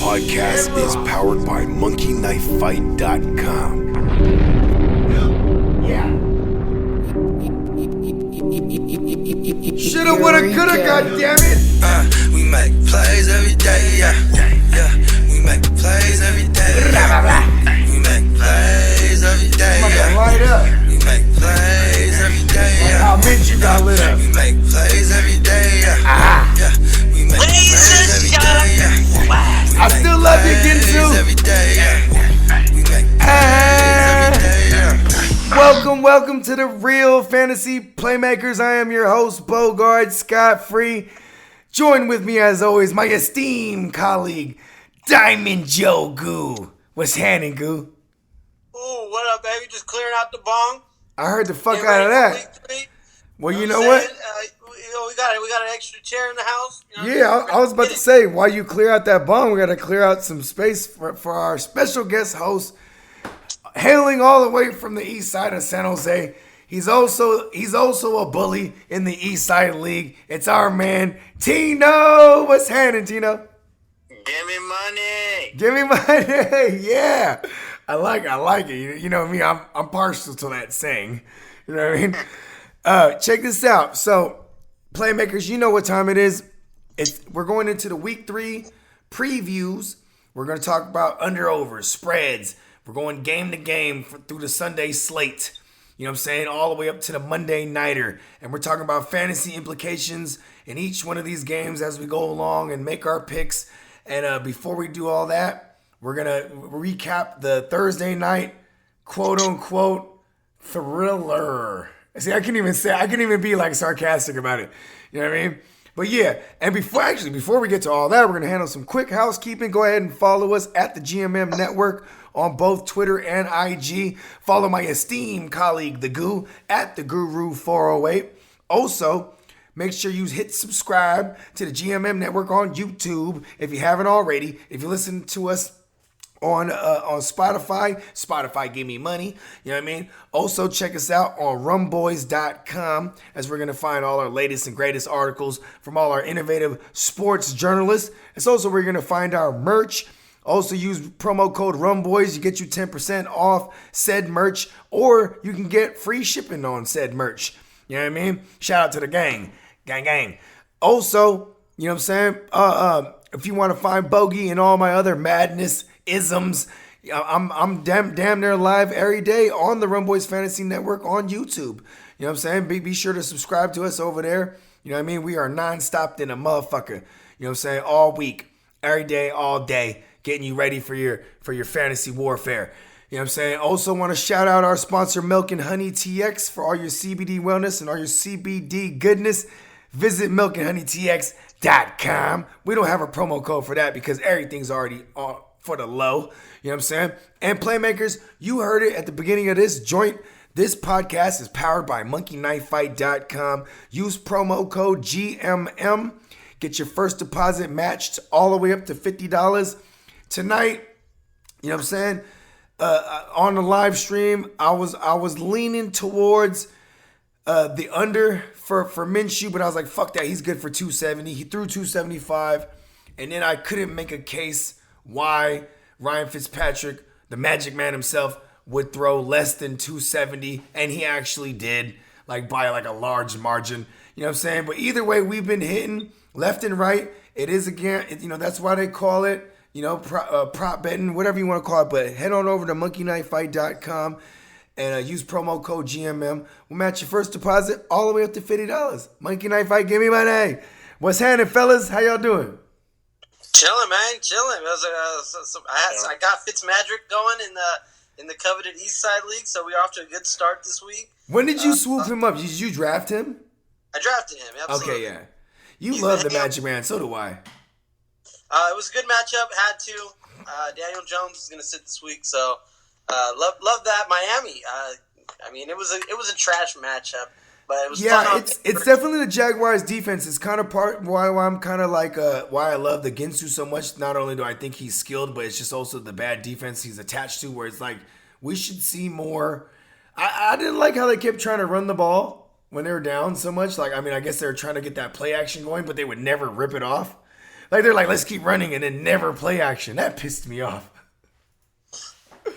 podcast is powered by monkeyknifefight.com. Shoulda, woulda, coulda, goddammit. We make plays every day, yeah. We make plays every day. We make plays every day, yeah. Light up. We make plays every day, yeah. How many you got lit up? We make plays every day, yeah. We make plays every day, yeah. I still love you, Ginsu. Every day, yeah. We make plays every day, yeah. Welcome to the Real Fantasy Playmakers. I am your host, Bogard Scott-Free. Join with me, as always, my esteemed colleague, Diamond Joe Goo. What's happening, Goo? Ooh, what up, baby? Just clearing out the bong. I heard the fuck Get out of ready for that. week 3. Well, you know what? We got an extra chair in the house. You know what Yeah, I mean? I was about to say, while you clear out that bong, we got to clear out some space for our special guest host, hailing all the way from the east side of San Jose. He's also a bully in the East Side League. It's our man, Tino. What's happening, Tino? Give me money. Give me money. Yeah. I like it. You know me, I'm partial to that saying. You know what I mean? Check this out. So, Playmakers, you know what time it is. We're going into the week 3 previews. We're going to talk about under-overs, spreads. We're going game to game through the Sunday slate. You know what I'm saying? All the way up to the Monday nighter. And we're talking about fantasy implications in each one of these games as we go along and make our picks. And before we do all that, we're going to recap the Thursday night quote-unquote thriller. See, I can't even be like sarcastic about it. You know what I mean? But yeah, and before we get to all that, we're going to handle some quick housekeeping. Go ahead and follow us at the GMM Network on both Twitter and IG. Follow my esteemed colleague, The Guru, at The Guru 408. Also, make sure you hit subscribe to the GMM Network on YouTube if you haven't already. If you listen to us on Spotify give me money, you know what I mean? Also check us out on rumboys.com as we're going to find all our latest and greatest articles from all our innovative sports journalists. It's also where you're going to find our merch. Also use promo code RUMBOYS. You get you 10% off said merch, or you can get free shipping on said merch. You know what I mean? Shout out to the gang. Gang. Also, you know what I'm saying? If you want to find Bogey and all my other madness isms, I'm damn near live every day on the Rumboys Fantasy Network on YouTube. You know what I'm saying? Be sure to subscribe to us over there. You know what I mean? We are non-stop in a motherfucker. You know what I'm saying? All week, every day, all day, getting you ready for your fantasy warfare. You know what I'm saying? Also want to shout out our sponsor, Milk and Honey TX, for all your CBD wellness and all your CBD goodness. Visit milkandhoneytx.com. We don't have a promo code for that because everything's already on for the low. You know what I'm saying? And Playmakers, you heard it at the beginning of this joint. This podcast is powered by monkeyknifefight.com. Use promo code GMM. Get your first deposit matched all the way up to $50. Tonight, you know what I'm saying? On the live stream, I was leaning towards the under for Minshew, but I was like, fuck that. He's good for 270. He threw 275. And then I couldn't make a case why Ryan Fitzpatrick, the Magic Man himself, would throw less than 270, and he actually did, like by like a large margin. You know what I'm saying? But either way, we've been hitting left and right. It is again, you know, that's why they call it, you know, prop betting, whatever you want to call it. But head on over to monkeyknifefight.com and use promo code GMM. We'll match your first deposit all the way up to $50. Monkey Knife Fight, give me my name. What's happening, fellas? How y'all doing? Chilling, man. Chilling. I got Fitzmagic going in the coveted East Side League, so we're off to a good start this week. When did you swoop him up? Did you draft him? I drafted him, absolutely. Okay, yeah. You love the Magic Man, so do I. It was a good matchup, had to. Daniel Jones is going to sit this week, so love that. Miami, I mean, it was a trash matchup. But it was fun. It's definitely the Jaguars' defense. It's kind of part why I'm kind of like why I love the Ginsu so much. Not only do I think he's skilled, but it's just also the bad defense he's attached to. Where it's like we should see more. I didn't like how they kept trying to run the ball when they were down so much. Like, I mean, I guess they were trying to get that play action going, but they would never rip it off. Like they're like, let's keep running and then never play action. That pissed me off.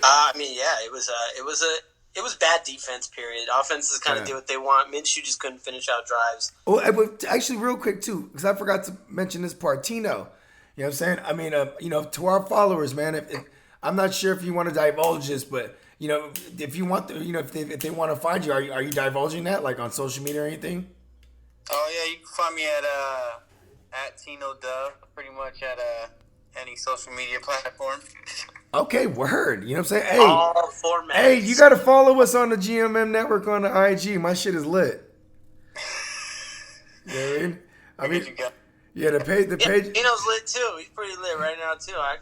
I mean, yeah, it was bad defense. Period. Offenses kind of did what they want. Minshew just couldn't finish out drives. Oh, actually, real quick too, because I forgot to mention this part. Tino, you know what I'm saying? I mean, to our followers, man. If I'm not sure if you want to divulge this, but if you want, if they want to find you, are you divulging that like on social media or anything? Oh yeah, you can find me at Tino Dove, pretty much at any social media platform. Okay, word. You know what I'm saying? Hey, all formats. Hey, you got to follow us on the GMM network on the IG. My shit is lit. You know what I mean? Yeah, the page. Tino's lit too. He's pretty lit right now too. I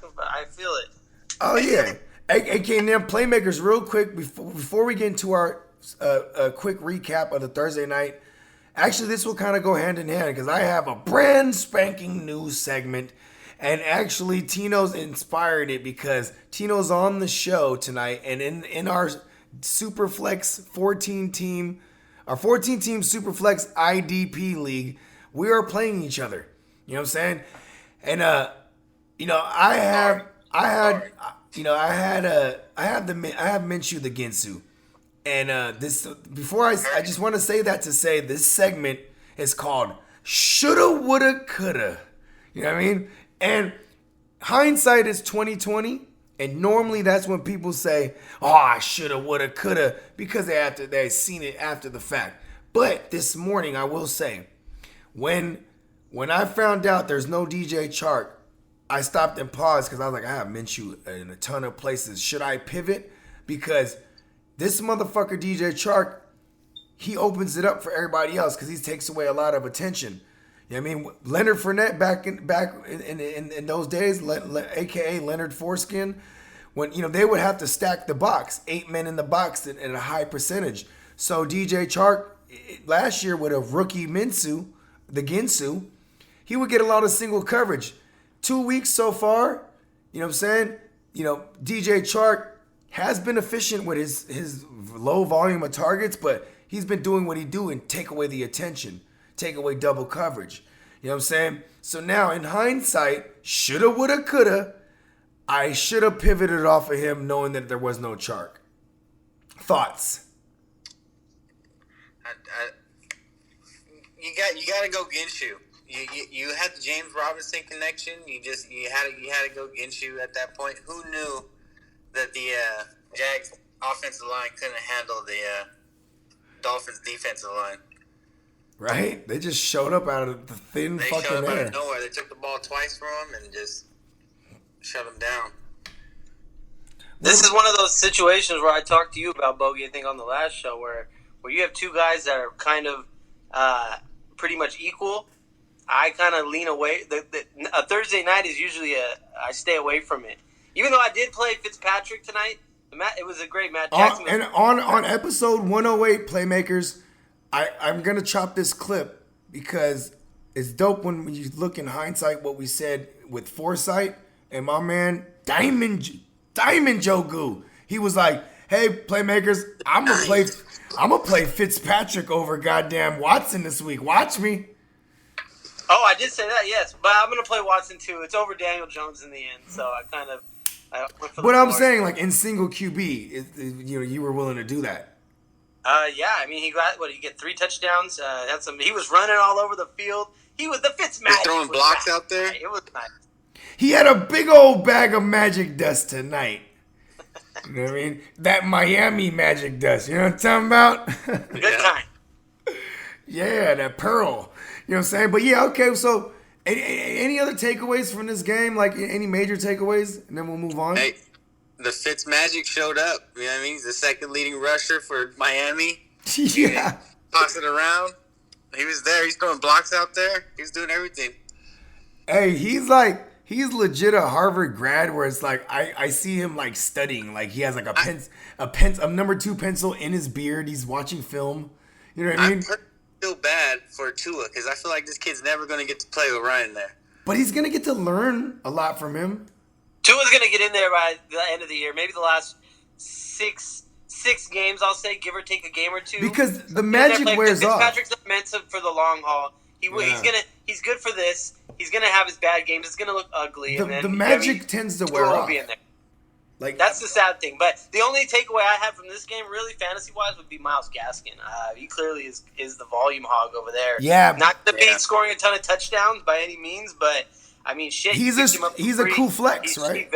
feel it. Oh yeah. Okay, now Playmakers, real quick before we get into our quick recap of the Thursday night. Actually, this will kind of go hand in hand because I have a brand spanking new segment. And actually, Tino's inspired it because Tino's on the show tonight. And in our Superflex 14-team, our 14-team Superflex IDP league, we are playing each other. You know what I'm saying? And I have Minshew the Ginsu. And I just want to say that to say this segment is called Shoulda, Woulda, Coulda. You know what I mean? And hindsight is 20/20, and normally that's when people say, "Oh, I shoulda, woulda, coulda," because they seen it after the fact. But this morning, I will say, when I found out there's no DJ Chark, I stopped and paused because I was like, I have Minshew in a ton of places. Should I pivot? Because this motherfucker DJ Chark, he opens it up for everybody else because he takes away a lot of attention. You know what I mean? Leonard Fournette back in those days, a.k.a. Leonard Foreskin, when they would have to stack the box, 8 men in the box at a high percentage. So DJ Chark last year with a rookie Minshew, the Ginsu, he would get a lot of single coverage. 2 weeks so far, you know what I'm saying? DJ Chark has been efficient with his low volume of targets, but he's been doing what he do and take away the attention. Take away double coverage. You know what I'm saying? So now, in hindsight, shoulda, woulda, coulda, I should have pivoted off of him knowing that there was no Chark. Thoughts? You got to go Ginshu. You had the James Robinson connection. You had to go Ginshu at that point. Who knew that the Jags offensive line couldn't handle the Dolphins defensive line? Right? They just showed up out of the thin fucking air. They showed up out of nowhere. They took the ball twice from him and just shut him down. This is one of those situations where I talked to you about, Bogey, I think on the last show, where you have two guys that are kind of pretty much equal. I kind of lean away. A Thursday night is usually I stay away from it. Even though I did play Fitzpatrick tonight, it was a great match. And on episode 108, Playmakers, I'm going to chop this clip because it's dope when you look in hindsight what we said with foresight. And my man, Diamond Jogu, he was like, hey, Playmakers, I'm going to play Fitzpatrick over goddamn Watson this week. Watch me. Oh, I did say that, yes. But I'm going to play Watson too. It's over Daniel Jones in the end. So I kind of went for the But I'm saying, like, in single QB, you were willing to do that. Yeah, I mean, he get 3 touchdowns. He was running all over the field. He was the Fitzmagic. Throwing blocks out there. It was nice. He had a big old bag of magic dust tonight. You know what I mean? That Miami magic dust. You know what I'm talking about? Good kind. Yeah, that pearl. You know what I'm saying? But yeah, okay. So, any other takeaways from this game? Like any major takeaways, and then we'll move on. Hey. The Fitzmagic showed up. You know what I mean? He's the second leading rusher for Miami. Yeah. Toss it around. He was there. He's throwing blocks out there. He's doing everything. Hey, he's legit a Harvard grad where it's like I see him like studying. Like he has like a number 2 pencil in his beard. He's watching film. You know what I mean? I feel bad for Tua because I feel like this kid's never going to get to play with Ryan there. But he's going to get to learn a lot from him. Tua's going to get in there by the end of the year. Maybe the last six games, I'll say, give or take a game or two. Because the magic wears off. Fitzpatrick's meant for the long haul. He's good for this. He's gonna have his bad games. It's gonna look ugly. And then, the magic tends to wear off. Be in there. Like that's the sad thing. But the only takeaway I had from this game, really fantasy wise, would be Myles Gaskin. He clearly is the volume hog over there. Yeah, not to be scoring a ton of touchdowns by any means, but I mean, shit. He's a cool flex, right?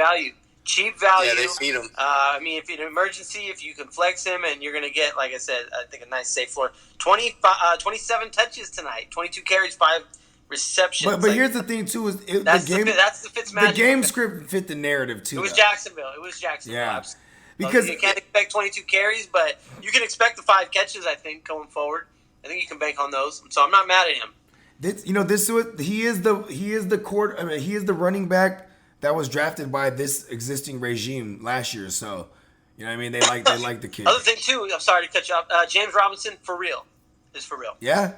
Cheap value. Yeah, they feed him. I mean, if in an emergency, if you can flex him, and you're going to get, like I said, I think a nice safe floor. 27 touches tonight, 22 carries, 5 receptions. But here's the thing too: that's the Fitzmagic. The game script fit the narrative too. It was Jacksonville. Yeah, because you can't expect 22 carries, but you can expect the 5 catches. I think going forward, I think you can bank on those. So I'm not mad at him. He is the running back that was drafted by this existing regime last year. So, you know what I mean? They like the kid. Other thing too, I'm sorry to cut you off. James Robinson for real. Yeah.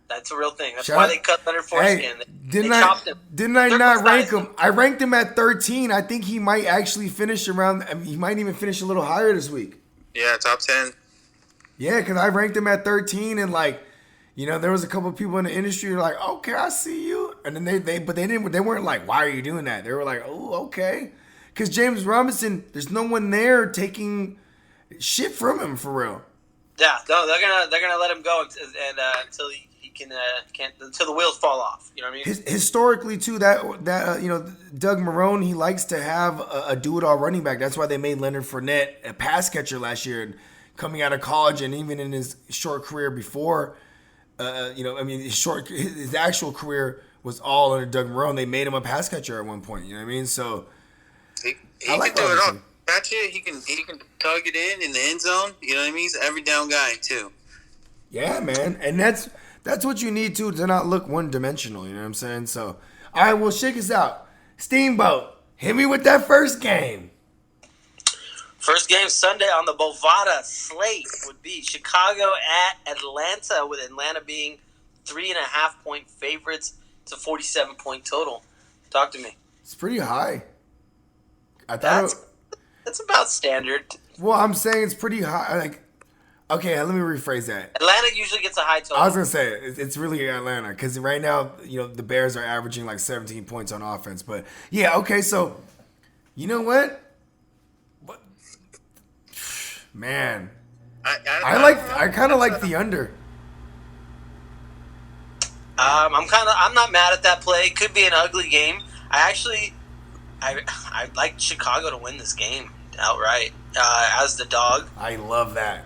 That's a real thing. That's why they cut Leonard Foreskin. They chopped him. Didn't I not rank him? I ranked him at 13. I think he might actually finish around. He might even finish a little higher this week. Yeah, top 10. Yeah, because I ranked him at 13, and there was a couple of people in the industry who were like, okay, I see you. And then they weren't like, why are you doing that? They were like, oh, okay. Because James Robinson, there's no one there taking shit from him for real. Yeah, no, they're gonna let him go until he can't until the wheels fall off. You know what I mean? Historically, too, that Doug Marrone, he likes to have a do-it-all running back. That's why they made Leonard Fournette a pass catcher last year, and coming out of college, and even in his short career before. His actual career was all under Doug Marrone. They made him a pass catcher at one point. You know what I mean? So he can do it all. Gotcha. He can tug it in the end zone. You know what I mean? He's an every down guy too. Yeah, man, and that's what you need to not look one dimensional. You know what I'm saying? So, all right, well, shake us out. Steamboat, hit me with that first game. First game Sunday on the Bovada slate would be Chicago at Atlanta, with Atlanta being 3.5-point favorites. It's a 47-point total. Talk to me. It's pretty high. I thought that's about standard. Well, I'm saying it's pretty high. Okay, let me rephrase that. Atlanta usually gets a high total. I was gonna say it's really Atlanta because right now the Bears are averaging like 17 points on offense. But yeah, okay, so you know what? Man, I kind of like the under. I'm not mad at that play. It could be an ugly game. I like Chicago to win this game outright as the dog. I love that.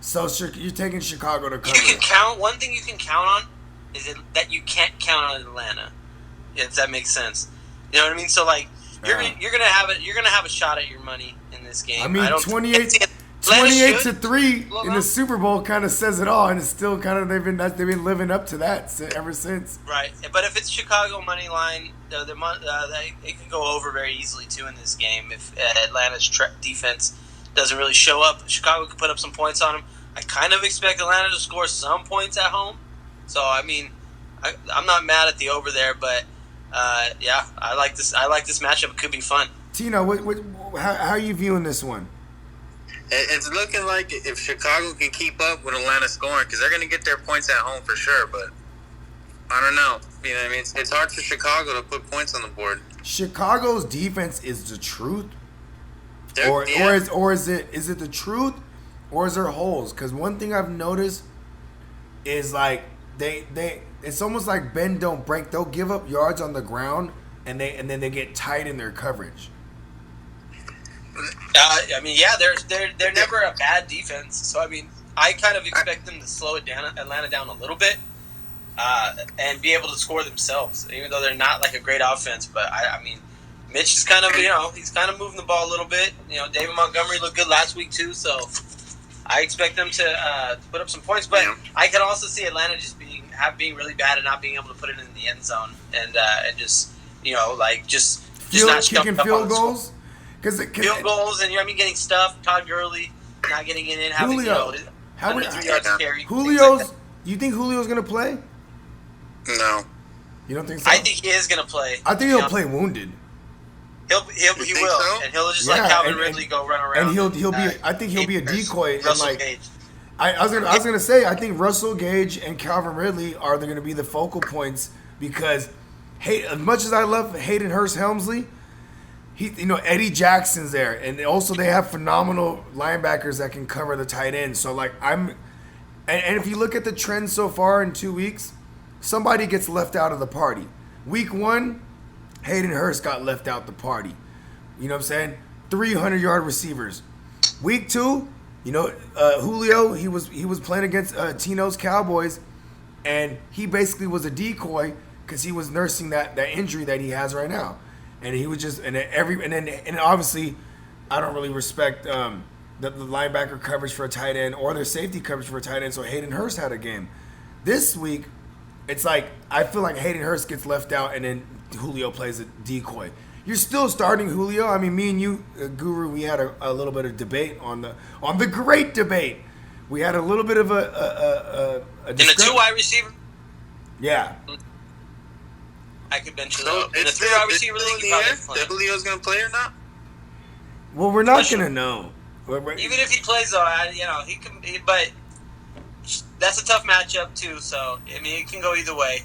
So you're taking Chicago to cover. You can count. One thing you can count on is that you can't count on Atlanta. If that makes sense, you know what I mean. So you're gonna have a shot at your money in this game. I mean, 28-3 in the Super Bowl kind of says it all, and it's still kind of they've been living up to that ever since. Right, but if it's Chicago money line, it can go over very easily too in this game. If Atlanta's defense doesn't really show up, Chicago could put up some points on them. I kind of expect Atlanta to score some points at home. So I mean, I'm not mad at the over there, but yeah, I like this matchup. It could be fun. Tino, how are you viewing this one? It's looking like if Chicago can keep up with Atlanta scoring, because they're going to get their points at home for sure, but I don't know. You know what I mean? It's hard for Chicago to put points on the board. Chicago's defense is the truth? Or is it the truth, or is there holes? Because one thing I've noticed is it's almost like bend don't break. They'll give up yards on the ground, and then they get tight in their coverage. I mean, yeah, they're never a bad defense. So I mean, I kind of expect them to slow Atlanta down a little bit, and be able to score themselves, even though they're not like a great offense. But I mean, Mitch is kind of he's kind of moving the ball a little bit. David Montgomery looked good last week too, so I expect them to put up some points. But I can also see Atlanta just being really bad and not being able to put it in the end zone, and just not kicking field goals. Field goals and getting stuffed. Todd Gurley not getting it in. Having Julio, 3 yards carry. Julio's. You think Julio's gonna play? No. You don't think so? I think he is gonna play. I think he'll play wounded. He will, so? And he'll just let Calvin Ridley go run around. And he'll be. I think he'll be a decoy. And I was gonna say I think Russell Gage and Calvin Ridley are going to be the focal points because as much as I love Hayden Hurst Helmsley, Eddie Jackson's there, and also they have phenomenal linebackers that can cover the tight end. So like and if you look at the trend so far in 2 weeks, somebody gets left out of the party. Week 1, Hayden Hurst got left out the party. You know what I'm saying? 300-yard receivers. Week 2, Julio, he was playing against Tino's Cowboys, and he basically was a decoy because he was nursing that injury that he has right now. And he was just and obviously I don't really respect the linebacker coverage for a tight end or their safety coverage for a tight end. So Hayden Hurst had a game. This week, it's like I feel like Hayden Hurst gets left out and then Julio plays a decoy. You're still starting Julio. I mean, me and you, Guru, we had a little bit of debate on the great debate. We had a little bit of a in a 2-wide receiver. Yeah. I could bench it So out. In a 3-wide receiver league, you probably play. That Julio's going to play or not? Well, we're not gonna know. Even if he plays, though, he can. But that's a tough matchup too. So I mean, it can go either way.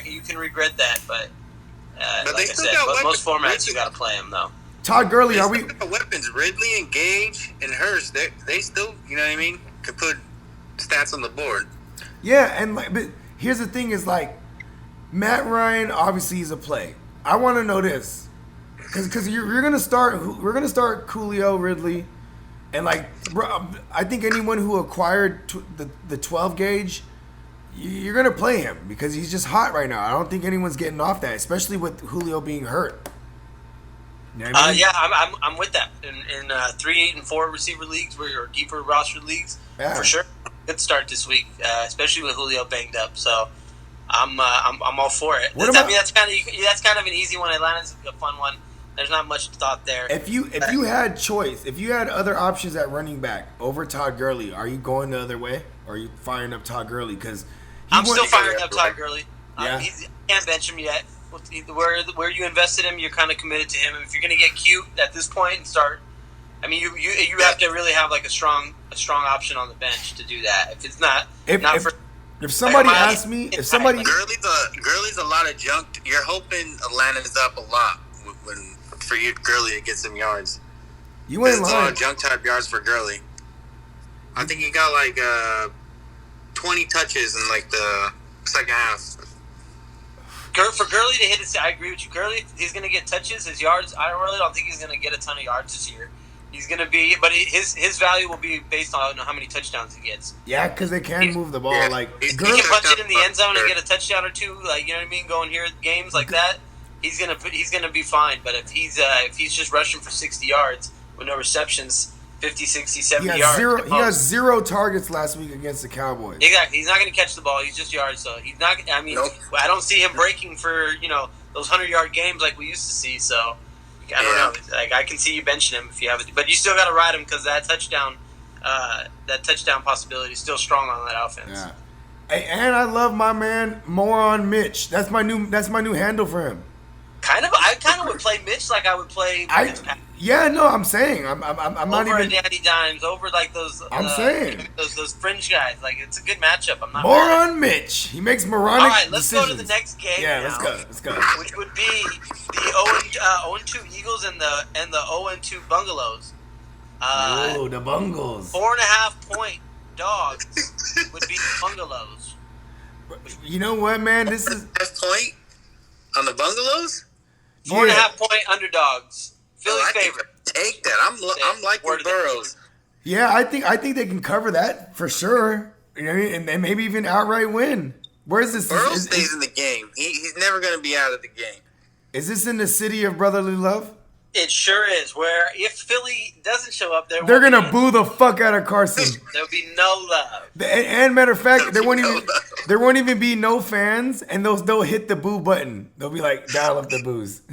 You can regret that, but like I said, most formats you got to play him though. Todd Gurley, They still got weapons. Ridley and Gage and Hurst. They still, you know what I mean, could put stats on the board. Yeah, and but here's the thing: is like Matt Ryan obviously is a play. I want to know this because you're gonna start. We're gonna start Julio, Ridley, and like bro, I think anyone who acquired the 12 gauge, you're gonna play him because he's just hot right now. I don't think anyone's getting off that, especially with Julio being hurt. You know what I mean? Yeah, I'm with that. In 3, 8, and 4 receiver leagues, where you're deeper roster leagues, for sure. Good start this week, especially with Julio banged up. So I'm all for it. I mean, that's kind of an easy one. Atlanta's a fun one. There's not much thought there. If you had choice, if you had other options at running back over Todd Gurley, are you going the other way? Or are you firing up Todd Gurley? Because I'm still firing up Todd Gurley. Yeah. Can't bench him yet. Where you invested him, you're kind of committed to him. If you're going to get cute at this point and start, I mean, you have to really have like a strong option on the bench to do that. If it's not, if somebody asks me, Gurley's a lot of junk. You're hoping Atlanta's up a lot for you, Gurley, to get some yards. You ain't lying. A lot of junk type yards for Gurley. I think he got like 20 touches in like the second half. For Gurley to hit it, I agree with you. Gurley, he's going to get touches. His yards, I really don't think he's going to get a ton of yards this year. He's going to be, but his value will be based on how many touchdowns he gets. Yeah, because they can move the ball. Yeah, like he can punch it in the end zone and get a touchdown or two. Like, you know what I mean? Going here games like that, he's gonna be fine. But if he's just rushing for 60 yards with no receptions, 50, 60, 70 yards. He got 0 targets last week against the Cowboys. Exactly. He's not going to catch the ball. He's just yards. So he's not. I mean, Nope. I don't see him breaking for those 100-yard games like we used to see. So I don't know. Like I can see you benching him if you have it, but you still got to ride him because that touchdown possibility is still strong on that offense. Yeah. Hey, and I love my man Moron Mitch. That's my new handle for him. I kind of would play Mitch like I would play. Yeah, no, I'm saying I'm not over even Danny Dimes, over like those. I'm saying those fringe guys. Like it's a good matchup. I'm not Moron Mitch. He makes moronic All right, let's decisions. go to the next game. Yeah, now, let's go. Which would be the 0-2 Eagles and the 0-2 Bungalows. The Bungles. 4.5 point dogs would be the Bungalows. You know what, man? This is point on the Bungalows. 4.5 point underdogs. Philly's favorite. Take that. I'm liking Burrows. Yeah, I think they can cover that for sure. You know what I mean? And maybe even outright win. Where's this? Burrows stays in the game. He's never going to be out of the game. Is this in the city of brotherly love? It sure is. Where if Philly doesn't show up, they're gonna boo the fuck out of Carson. There'll be no love. And matter of fact, there won't even be no fans, and they'll hit the boo button. They'll be like, dial up the boos.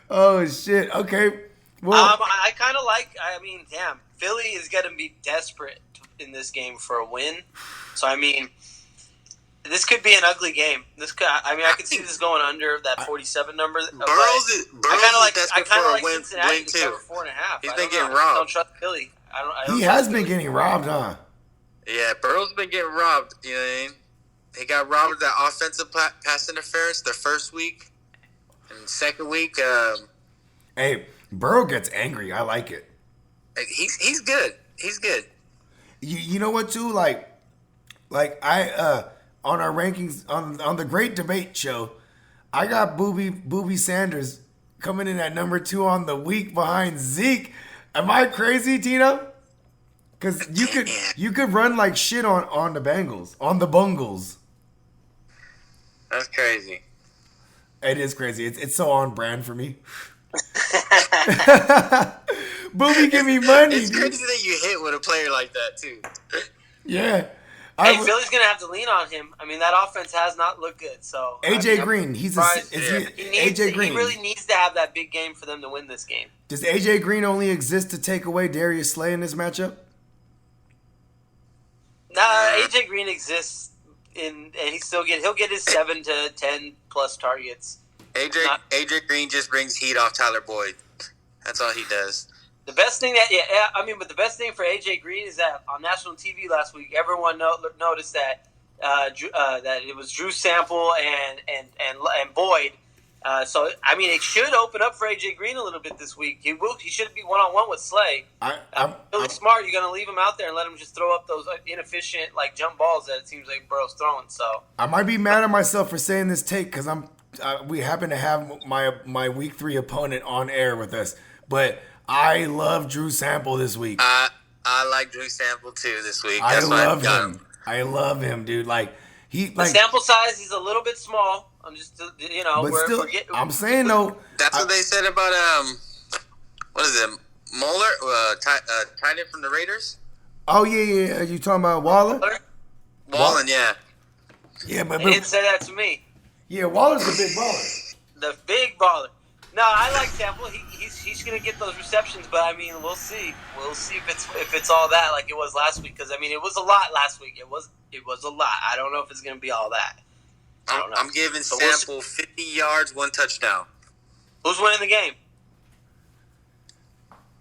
Oh shit. Okay. Well, I kind of like. I mean, damn, Philly is gonna be desperate in this game for a win. So I mean, this could be an ugly game. I could see this going under that 47 number. Burrows is desperate for a win Cincinnati too. to cover 4.5. He's been getting robbed. I don't trust Philly. He has been getting robbed, huh? Yeah, Burrow's been getting robbed. You know what I mean? He got robbed of that offensive pass interference the first week, and second week. Hey, Burrow gets angry. I like it. He's good. He's good. You know what too? Like I on our rankings on the Great Debate Show, I got Booby Sanders coming in at number 2 on the week behind Zeke. Am I crazy, Tino? Because you could run like shit on the Bengals, on the Bungles. That's crazy. It is crazy. It's so on brand for me. Booby, give me money. It's crazy that you hit with a player like that too. Yeah. Hey, Philly's gonna have to lean on him. I mean, that offense has not looked good. So AJ Green, AJ Green. He really needs to have that big game for them to win this game. Does AJ Green only exist to take away Darius Slay in this matchup? Nah, AJ Green exists and he'll get his 7 to 10 plus targets. AJ Green just brings heat off Tyler Boyd. That's all he does. The best thing but the best thing for AJ Green is that on national TV last week, everyone noticed that that it was Drew Sample and Boyd. So I mean, it should open up for AJ Green a little bit this week. He should be 1-on-1 with Slay. I'm really smart. You're gonna leave him out there and let him just throw up those inefficient jump balls that it seems like Burrow's throwing. So I might be mad at myself for saying this take because we happen to have my week 3 opponent on air with us, but I love Drew Sample this week. I like Drew Sample too this week. I love him. I love him, dude. The sample size is a little bit small. I'm just I'm saying though. That's what they said about what is it, Moeller, tight end from the Raiders. Oh yeah. You talking about Waller? Wallen, yeah. Yeah, but he didn't say that to me. Yeah, Waller's the big baller. The big baller. No, I like Temple. He's gonna get those receptions, but I mean, we'll see. We'll see if it's all that like it was last week. Because I mean, it was a lot last week. It was a lot. I don't know if it's gonna be all that. I don't know. I'm giving Sample 50 yards, 1 touchdown. Who's winning the game?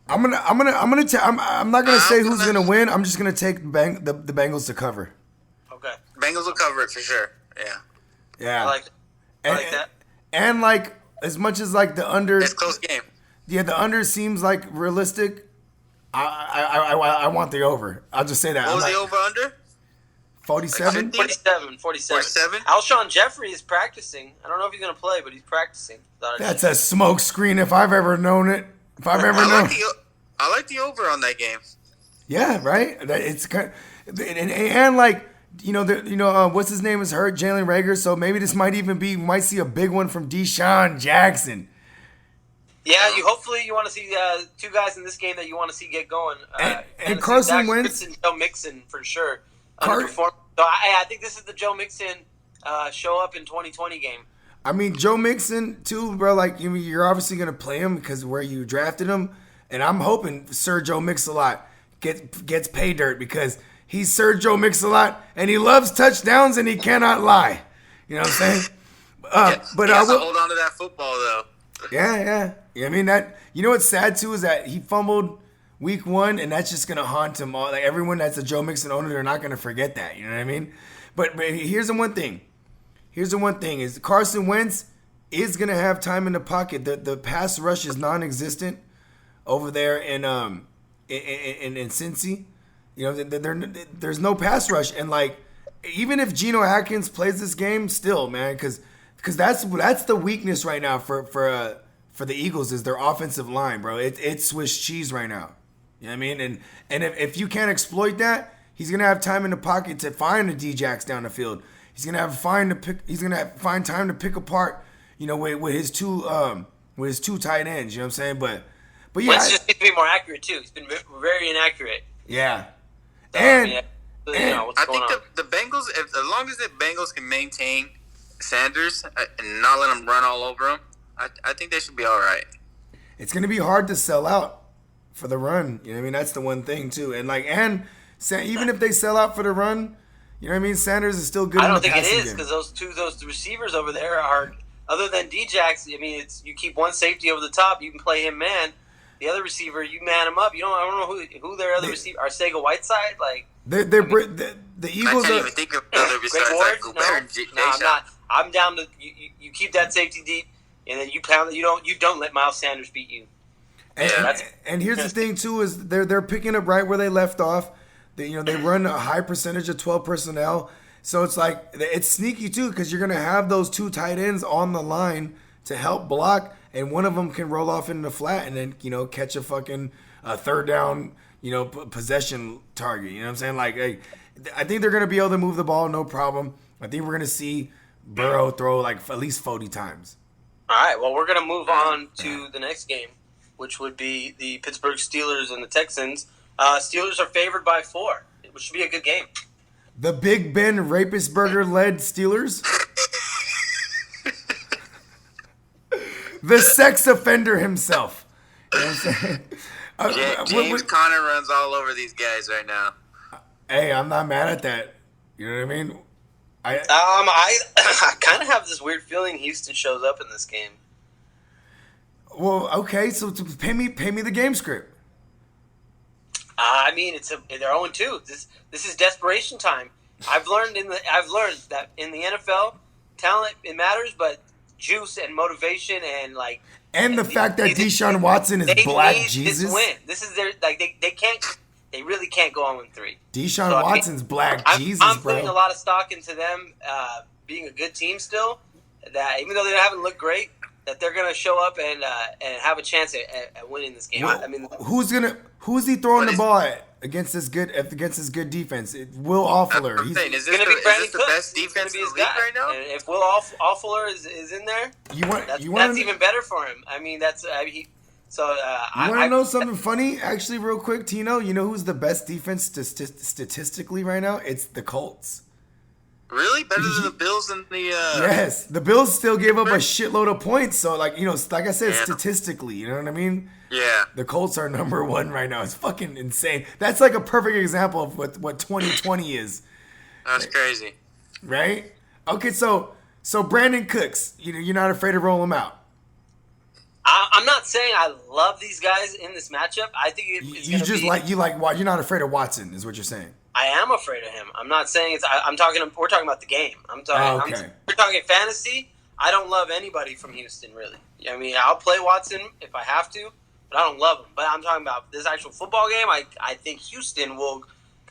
I'm not gonna say who's gonna win. I'm just gonna take the Bengals to cover. Okay. Bengals will cover it for sure. Yeah. Yeah. I like that. And as much as the under, it's a close game. Yeah, the under seems realistic. I want the over. I'll just say that. What was the over under? 47? 47. Alshon Jeffrey is practicing. I don't know if he's going to play, but he's practicing. That's a smoke screen if I've ever known it. If I've ever known. I like the over on that game. Yeah, right? It's kind of, and what's his name is hurt, Jalen Reagor, so maybe this might even be, we might see a big one from Deshaun Jackson. Yeah, hopefully you want to see 2 guys in this game that you want to see get going. And Carson Wentz. And Joe Mixon for sure. So I think this is the Joe Mixon show up in 2020 game. I mean, Joe Mixon too, bro. You're obviously gonna play him because where you drafted him, and I'm hoping Sir Joe Mix-a-Lot gets pay dirt because he's Sir Joe Mix-a-Lot and he loves touchdowns and he cannot lie. You know what I'm saying? But I will hold on to that football though. Yeah. I mean that. You know what's sad too is that he fumbled week 1, and that's just gonna haunt him all. Everyone that's a Joe Mixon owner, they're not gonna forget that. You know what I mean? But here's the one thing. Is Carson Wentz is gonna have time in the pocket. The pass rush is non-existent over there in Cincy. You know, there's no pass rush, and even if Geno Atkins plays this game, still, man, because that's the weakness right now for the Eagles is their offensive line, bro. It's Swiss cheese right now. You know what I mean? And if you can't exploit that, he's gonna have time in the pocket to find the D-Jacks down the field. He's gonna find time to pick apart, with his two tight ends. You know what I'm saying? But yeah, Wentz just needs to be more accurate too. He's been very inaccurate. Yeah. So, I think the Bengals, as long as the Bengals can maintain Sanders and not let him run all over him, I think they should be all right. It's gonna be hard to sell out for the run. You know what I mean? That's the one thing too. And even if they sell out for the run, you know what I mean? Sanders is still good. I don't think it is because those receivers over there are, other than D-Jacks. I mean, you keep one safety over the top. You can play him man. the other receiver, you man him up. I don't know who their other receiver. Arcega Whiteside, like the Eagles. I can't even think of another besides Greg Ward? like Gobert and No, I'm not. I'm down to you keep that safety deep, and then you pound. You don't let Miles Sanders beat you. And here's the thing too is they're picking up right where they left off. They run a high percentage of 12 personnel, so it's like it's sneaky too because you're gonna have those two tight ends on the line to help block, and one of them can roll off into the flat and then catch a fucking third down possession target. You know what I'm saying? Like, hey, I think they're gonna be able to move the ball no problem. I think we're gonna see Burrow throw like at least 40 times. All right. Well, we're gonna move on to the next game, which would be the Pittsburgh Steelers and the Texans. Steelers are favored by 4, which should be a good game. The Big Ben Rapistburger-led Steelers? The sex offender himself. You know what I'm saying? James Conner runs all over these guys right now. Hey, I'm not mad at that. You know what I mean? I kind of have this weird feeling Houston shows up in this game. Well, okay, so pay me the game script. I mean, they're 0-2. This is desperation time. I've learned that in the NFL, talent it matters, but juice and motivation and the fact that Deshaun Watson is Black Jesus. This win. This is their they really can't go on with 3. Deshaun Watson's Black Jesus, I'm bro. putting a lot of stock into them being a good team still. That even though they haven't looked great, that they're gonna show up and have a chance at winning this game. Well, I mean, who's he throwing the ball at against this good defense? Will Offuller. He's saying, is gonna this be Brandon the Cooks. best defense in the league right now? And if Will Offuller is in there, that's even better for him. I mean, You want to know something funny? Actually, real quick, Tino, you know who's the best defense statistically right now? It's the Colts. Really? Better than the Bills and the... Yes. The Bills still gave up a shitload of points. So, like I said, statistically, you know what I mean? Yeah. The Colts are number 1 right now. It's fucking insane. That's like a perfect example of what 2020 is. That's crazy. Right? Okay, so Brandon Cooks, you're not afraid to roll him out. I'm not saying I love these guys in this matchup. I think it's you just you're not afraid of Watson, is what you're saying. I am afraid of him. I'm not saying it's. We're talking about the game. I'm talking. Okay. We're talking fantasy. I don't love anybody from Houston, really. I mean, I'll play Watson if I have to, but I don't love him. But I'm talking about this actual football game. I think Houston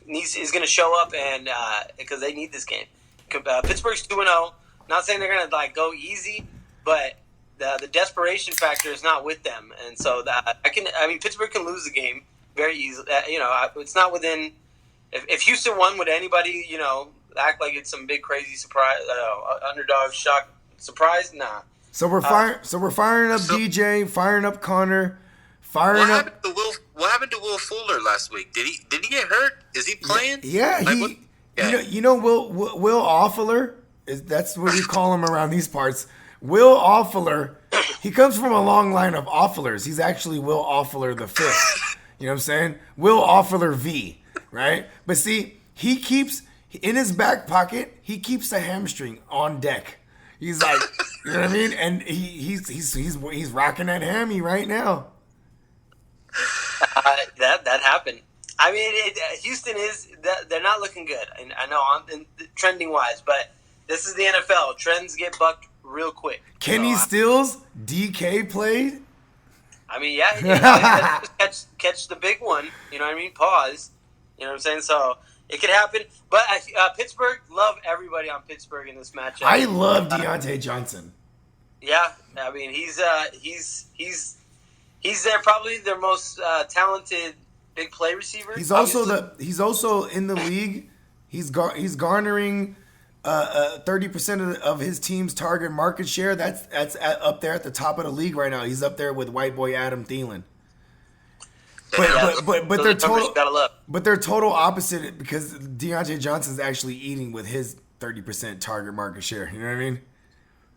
is going to show up and because they need this game. Pittsburgh's 2-0. Not saying they're going to go easy, but the desperation factor is not with them, and so Pittsburgh can lose the game very easily. It's not within. If Houston won, would anybody act like it's some big crazy surprise, underdog shock surprise? Nah. So we're firing up DJ, firing up Connor, firing up. What happened to Will Fuller last week? Did he get hurt? Is he playing? Yeah, Will Offuller that's what we call him around these parts. Will Offuller, he comes from a long line of Offulers. He's actually Will Offuller the fifth. You know what I'm saying? Will Offuller V, right? But see, he keeps in his back pocket. He keeps the hamstring on deck. He's like, you know what I mean? And he's rocking that hammy right now. That happened. I mean, Houston they're not looking good. And I know trending wise, but this is the NFL. Trends get bucked real quick. Kenny Stills, DK played. I mean, yeah, catch the big one. You know what I mean? Pause. You know what I'm saying? So it could happen. But Pittsburgh, love everybody on Pittsburgh in this matchup. I love Deontay Johnson. Yeah, I mean he's probably their most talented big play receiver. He's also in the league. He's garnering 30% of his team's target market share. That's up there at the top of the league right now. He's up there with white boy Adam Thielen. But they're total opposite because Deontay Johnson's actually eating with his 30% target market share. You know what I mean?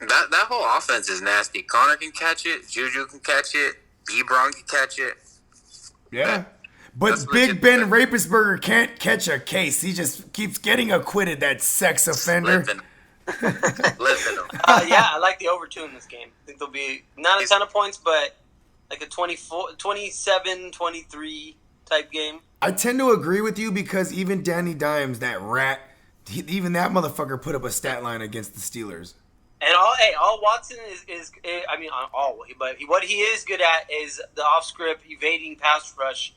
That whole offense is nasty. Connor can catch it. Juju can catch it. Ebron can catch it. Yeah. But Big Ben Rapistburger can't catch a case. He just keeps getting acquitted, that sex offender. Living yeah, I like the over 2 in this game. I think there'll be not a ton of points, but like a 27-23 type game. I tend to agree with you because even Danny Dimes, that rat, even that motherfucker put up a stat line against the Steelers. And all Watson is I mean, all, but what he is good at is the off script evading pass rush,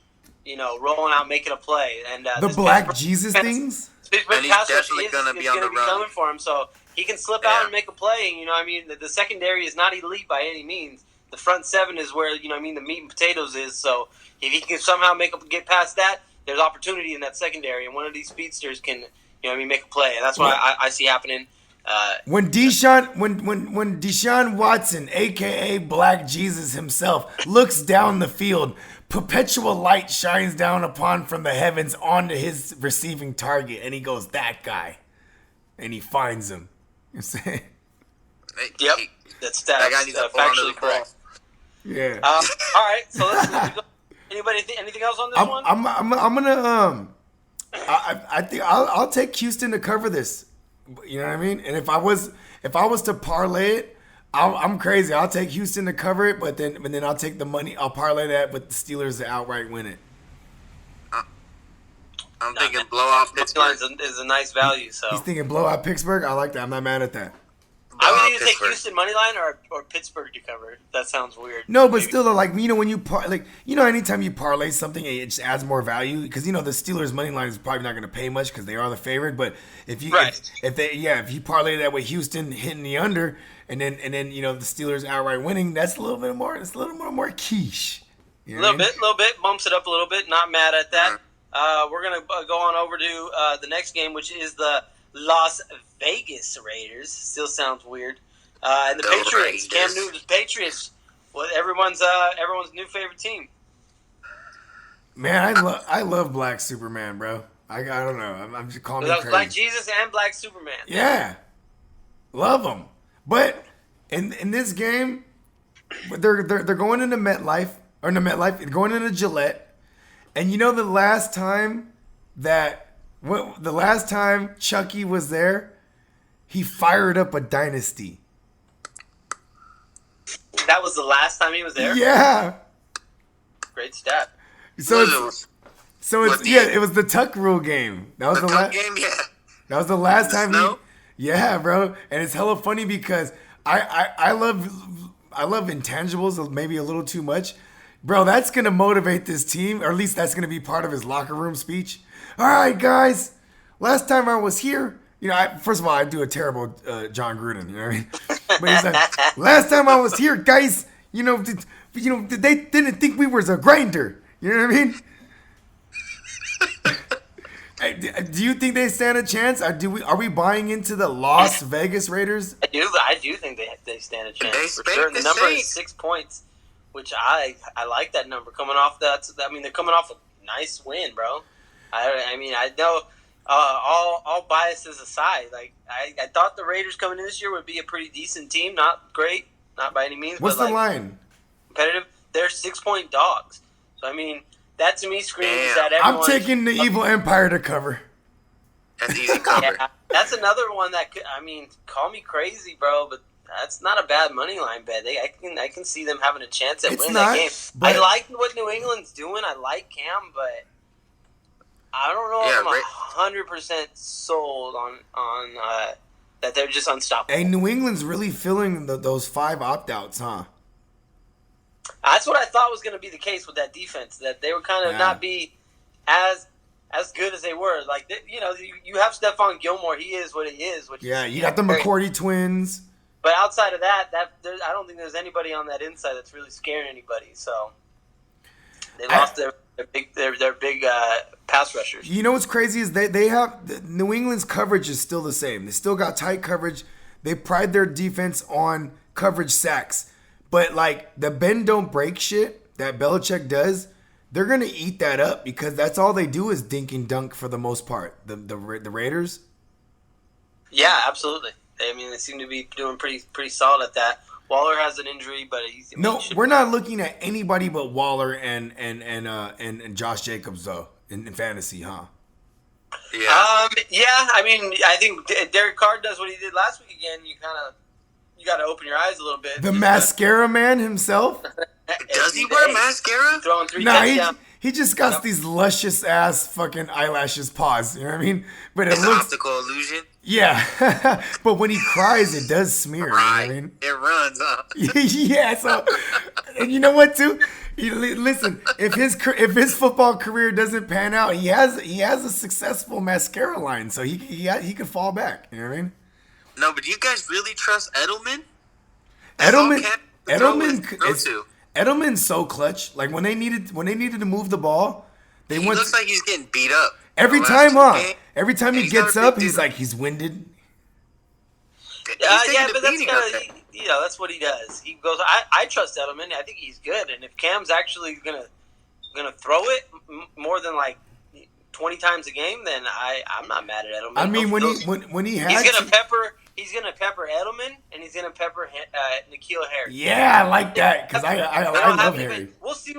rolling out, making a play, and the Black Jesus things. And he's definitely going to be on the run. Coming for him, so he can slip out and make a play. The secondary is not elite by any means. The front seven is where the meat and potatoes is. So if he can somehow get past that, there's opportunity in that secondary, and one of these speedsters can make a play, and that's what I see happening. When Deshaun Watson, aka Black Jesus himself, looks down the field, perpetual light shines down upon from the heavens onto his receiving target, and he goes, "That guy," and he finds him. You saying? Yep, that's factually correct. Yeah. All right, so let's go. Anybody? Anything else on this one? I'm gonna I think I'll take Houston to cover this. You know what I mean? And if I was to parlay it, I'm crazy. I'll take Houston to cover it, but then I'll take the money. I'll parlay that with the Steelers to outright win it. I'm thinking blow off Pittsburgh is a nice value. So he's thinking blow out Pittsburgh. I like that. I'm not mad at that. I would either take Houston money line or Pittsburgh to cover. That sounds weird. No, but still, though, when you anytime you parlay something, it just adds more value because the Steelers money line is probably not going to pay much because they are the favorite. But if you parlay that with Houston hitting the under and then the Steelers outright winning, that's a little bit more. It's a little more quiche. A little bit, bumps it up a little bit. Not mad at that. We're gonna go on over to the next game, which is the Las Vegas Raiders. Still sounds weird. And the Patriots. Raiders. Cam Newton's Patriots. Well, everyone's new favorite team. Man, I love Black Superman, bro. I don't know. I'm just calling him crazy. Black Jesus and Black Superman. Yeah, love them. But in this game, they're going into MetLife going into Gillette, and the last time Chucky was there, he fired up a dynasty. That was the last time he was there? Yeah. Great stat. So it was the Tuck Rule game. That was the last game, yeah. That was the last time snow? Yeah, bro. And it's hella funny because I love intangibles maybe a little too much. Bro, that's going to motivate this team, or at least that's going to be part of his locker room speech. All right, guys. Last time I was here, first of all, I do a terrible John Gruden, you know what I mean? But he's like, last time I was here, guys, they didn't think we was a grinder. You know what I mean? Hey, do you think they stand a chance? Are we buying into the Las Vegas Raiders? I do think they stand a chance. For sure. The number is 6 points, which I like that number coming off that. They're coming off a nice win, bro. I know. All biases aside, I thought the Raiders coming in this year would be a pretty decent team. Not great, not by any means. What's the line? Competitive. They're 6-point dogs. So that to me screams that everyone. I'm taking the Evil Empire to cover. That's easy cover. Yeah, that's another one that could. Call me crazy, bro, but that's not a bad money line bet. I can see them having a chance at winning that game. I like what New England's doing. I like Cam, but I don't know if I'm 100% sold on that they're just unstoppable. Hey, New England's really filling those 5 opt-outs, huh? That's what I thought was going to be the case with that defense, that they would kind of not be as good as they were. You have Stephon Gilmore. He is what he is. You got the McCourty twins. But outside of that I don't think there's anybody on that inside that's really scaring anybody. So they lost their big pass rushers. You know what's crazy is they have New England's coverage is still the same. They still got tight coverage. They pride their defense on coverage sacks. But the bend don't break shit that Belichick does, they're gonna eat that up because that's all they do is dink and dunk for the most part. The Raiders. Yeah, absolutely. They seem to be doing pretty solid at that. Waller has an injury, but we're not looking at anybody but Waller and Josh Jacobs though in fantasy, huh? Yeah. I think Derek Carr does what he did last week again. You got to open your eyes a little bit. The mascara man himself. Does Does he wear mascara? Throwing 3 Nah, touchdowns. he just got these luscious ass fucking eyelashes paws. You know what I mean? But it It's an looks, optical illusion. yeah. But when he cries, it does smear. Right. You know what I mean? It runs, huh? Yeah. So, and you know what, too? Listen, if his football career doesn't pan out, he has a successful mascara line, so he could fall back. You know what I mean? No, but do you guys really trust Edelman? Edelman's so clutch. Like when they needed to move the ball, He looks like he's getting beat up. every The time, last huh? two games. Every time he He's gets not a up, big he's dude. like he's winded. Yeah, but that's that's what he does. He goes. I trust Edelman. I think he's good. And if Cam's actually gonna throw it more than like 20 times a game, then I'm not mad at Edelman. I mean, when he had he's gonna pepper Edelman and he's gonna pepper N'Keal Harry. yeah, I like that because I We don't love have Harry. even. We'll see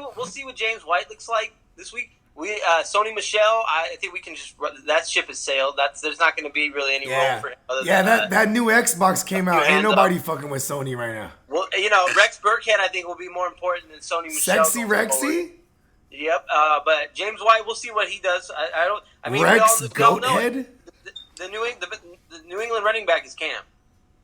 what James White looks like this week. Sony Michel. I think we can just that ship has sailed. There's not going to be really any role for him. Other than, that new Xbox came out. Ain't hands nobody fucking with Sony right now. Well, Rex Burkhead I think will be more important than Sony Michel. Sexy Rexy, Yep. But James White, we'll see what he does. I mean, Rex we all know Goathead. it. The New England running back is Cam.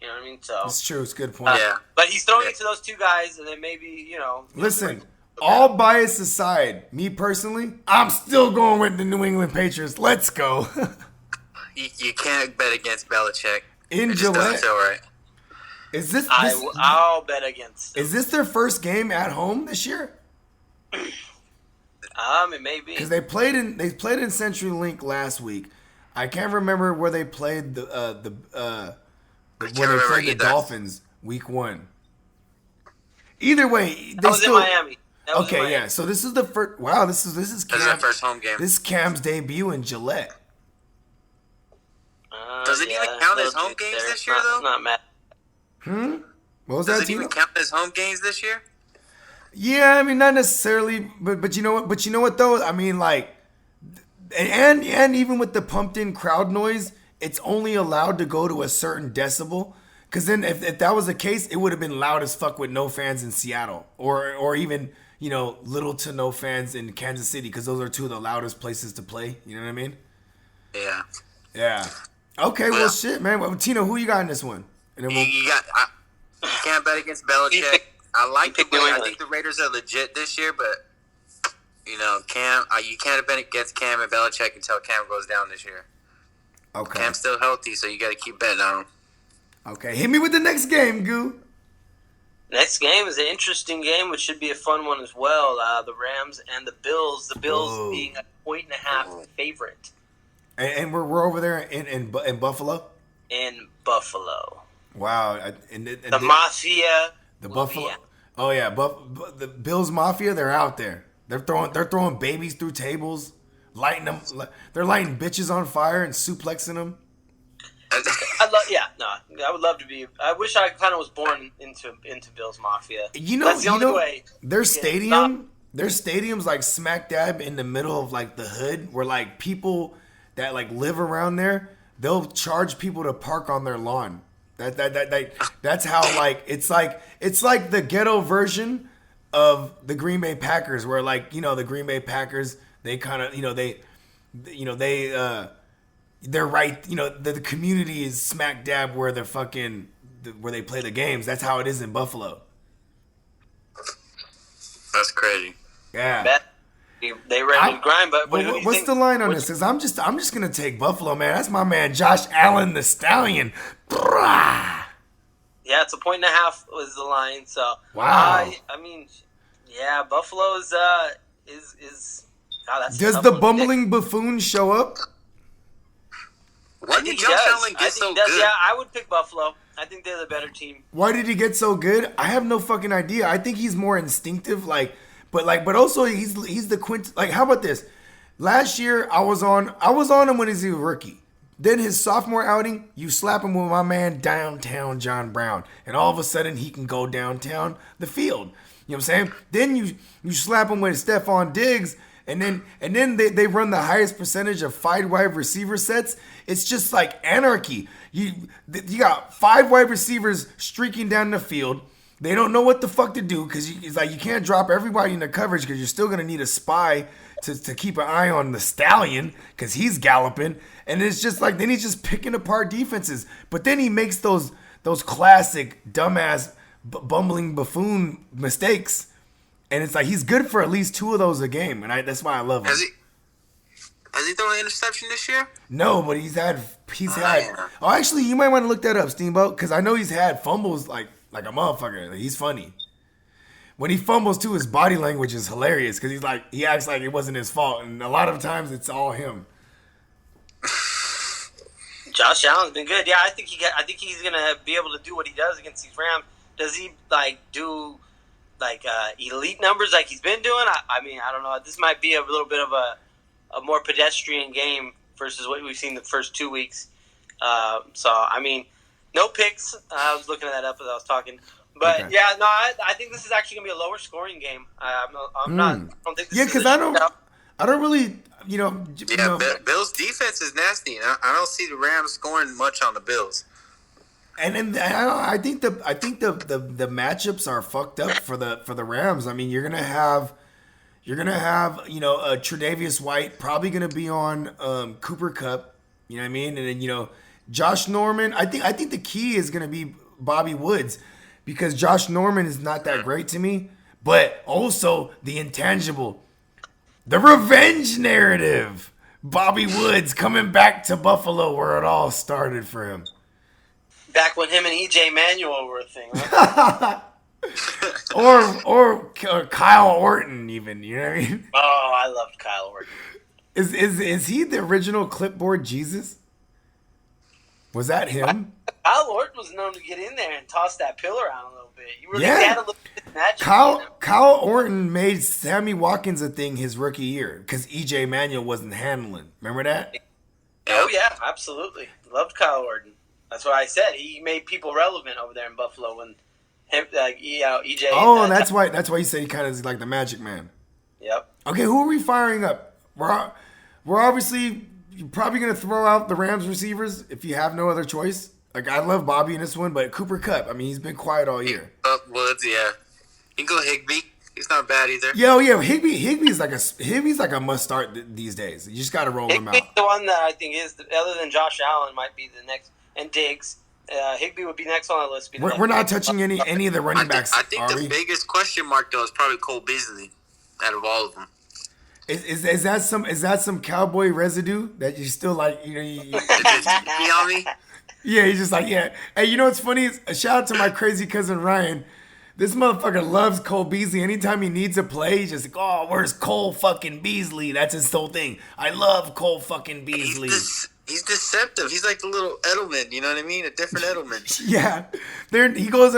You know what I mean? So It's true. It's a good point. Yeah. But he's throwing it to those two guys, and then maybe Listen, all bias aside, me personally, I'm still going with the New England Patriots. Let's go. You can't bet against Belichick. In It just doesn't Gillette. feel right. Is this I'll bet against. is this their first game at home this year? It may be. Because they played in CenturyLink last week. I can't remember where they played the Dolphins week 1. Either way, That was in Miami. Okay, yeah. So this is the first. Wow, this is This is their first home game. This is Cam's debut in Gillette. Does it even count as home games this year, though? Not mad. What was Does that, it Tino? even count as home games this year? Yeah, I mean not necessarily, but you know what? But you know what though? I mean like, and even with the pumped in crowd noise, it's only allowed to go to a certain decibel. Because then if that was the case, it would have been loud as fuck with no fans in Seattle, or even little to no fans in Kansas City, because those are two of the loudest places to play. You know what I mean? Yeah. Yeah. Okay. Well, shit, man. Well, Tino, who you got in this one? And then You can't bet against Belichick. I like the way. I think the Raiders are legit this year, but Cam, you can't bet against Cam and Belichick until Cam goes down this year. Okay. Cam's still healthy, so you got to keep betting on him. Okay. Hit me with the next game, Goo. Next game is an interesting game, which should be a fun one as well. The Rams and the Bills. The Bills being a 1.5 favorite. And we're over there in Buffalo. In Buffalo. Wow. The Mafia. The Buffalo. Oh yeah, the Bills Mafia. They're out there. They're throwing babies through tables, lighting them. They're lighting bitches on fire and suplexing them. I would love to be. I wish I kind of was born into Bills Mafia. That's the only way. Their stadium's like smack dab in the middle of like the hood, where like people that like live around there, they'll charge people to park on their lawn. That's how like it's like the ghetto version of the Green Bay Packers, where like the Green Bay Packers, they kind of they're right. The community is smack dab where they're where they play the games. That's how it is in Buffalo. That's crazy. Yeah. They ready to grind, but what's the line on this? Because I'm just gonna take Buffalo, man. That's my man Josh Allen, the Stallion. Brah. Yeah, it's a 1.5 was the line. So wow. I mean, yeah, Buffalo is. God, that's Does the bumbling buffoon show up? Why did Josh Allen get so good? Yeah, I would pick Buffalo. I think they're the better team. Why did he get so good? I have no fucking idea. I think he's more instinctive, but also he's the quint. Like, how about this? Last year I was on him when he's a rookie. Then his sophomore outing, you slap him with my man downtown John Brown, and all of a sudden he can go downtown the field. You know what I'm saying? Then you slap him with Stephon Diggs, and then they run the highest percentage of 5 wide receiver sets. It's just like anarchy. You got 5 wide receivers streaking down the field. They don't know what the fuck to do because it's like you can't drop everybody in the coverage because you're still gonna need a spy to keep an eye on the stallion because he's galloping, and it's just like then he's just picking apart defenses. But then he makes those classic dumbass bumbling buffoon mistakes, and it's like he's good for at least 2 of those a game, and that's why I love him. Has he thrown an interception this year? No, but he's had. Yeah. Oh, actually, you might want to look that up, Steamboat, because I know he's had fumbles like a motherfucker. Like, he's funny. When he fumbles too, his body language is hilarious because he acts like it wasn't his fault, and a lot of times it's all him. Josh Allen's been good. Yeah, I think he's gonna be able to do what he does against these Rams. Does he do elite numbers like he's been doing? I mean, I don't know. This might be a little bit of a more pedestrian game versus what we've seen the first 2 weeks. So I mean, no picks. I was looking that up as I was talking. But okay. yeah, no, I think this is actually gonna be a lower scoring game. I'm not. I don't think. This Because I don't really, Bills' defense is nasty. I don't see the Rams scoring much on the Bills. And then I think the matchups are fucked up for the Rams. I mean, you're gonna have Tre'Davious White probably gonna be on Cooper Kupp. You know what I mean? And then Josh Norman. I think the key is gonna be Bobby Woods. Because Josh Norman is not that great to me, but also the intangible, the revenge narrative. Bobby Woods coming back to Buffalo where it all started for him. Back when him and EJ Manuel were a thing, right? or Kyle Orton even, you know what I mean? Oh, I loved Kyle Orton. Is he the original clipboard Jesus? Was that him? Kyle Orton was known to get in there and toss that pillar around a little bit. You really Yeah. had a little bit of magic. Kyle Orton made Sammy Watkins a thing his rookie year because EJ Manuel wasn't handling. Remember that? Oh yeah, absolutely. Loved Kyle Orton. That's what I said. He made people relevant over there in Buffalo when EJ. Oh, and that's why you said he kind of is like the Magic Man. Yep. Okay, who are we firing up? We're obviously probably gonna throw out the Rams receivers if you have no other choice. Like I love Bobby in this one, but Cooper Kupp. I mean, he's been quiet all year. Woods, yeah. You can go Higbee. He's not bad either. Yeah. Higbee's like a must start these days. You just got to roll him out. Higbee's the one that I think is other than Josh Allen might be the next, and Diggs. Higbee would be next on the list. We're not touching any of the running backs. I think the biggest question mark though is probably Cole Beasley, out of all of them. Is that some cowboy residue that you still like? You on me? Yeah, he's just like, yeah. Hey, you know what's funny? A shout out to my crazy cousin Ryan. This motherfucker loves Cole Beasley. Anytime he needs a play, he's just like, oh, where's Cole fucking Beasley? That's his whole thing. I love Cole fucking Beasley. He's deceptive. He's like the little Edelman. You know what I mean? A different Edelman. Yeah, he goes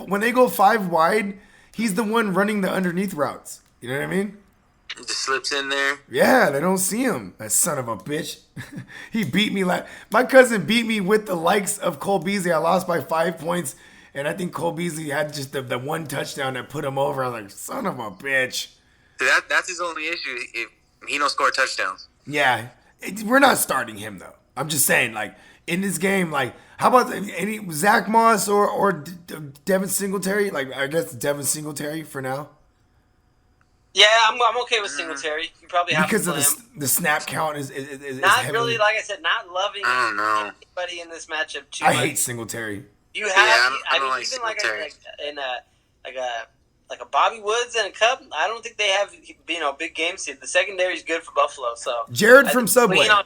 when they go 5 wide, he's the one running the underneath routes. You know what I mean? He just slips in there. Yeah, they don't see him. That son of a bitch. He beat me my cousin beat me with the likes of Cole Beasley. I lost by 5 points, and I think Cole Beasley had just the one touchdown that put him over. I was like, son of a bitch. That's his only issue. If he don't score touchdowns. Yeah, we're not starting him though. I'm just saying, like in this game, like how about any Zach Moss or Devin Singletary? Like I guess Devin Singletary for now. Yeah, I'm okay with Singletary. You probably have because to play of him. the snap count is Not heavily, really, like I said, not loving I don't know. anybody in this matchup too I much. hate Singletary. You have, I don't mean, like even like Singletary. a Bobby Woods and a Cup. I don't think they have big games here. The secondary is good for Buffalo. So Jared from Subway. I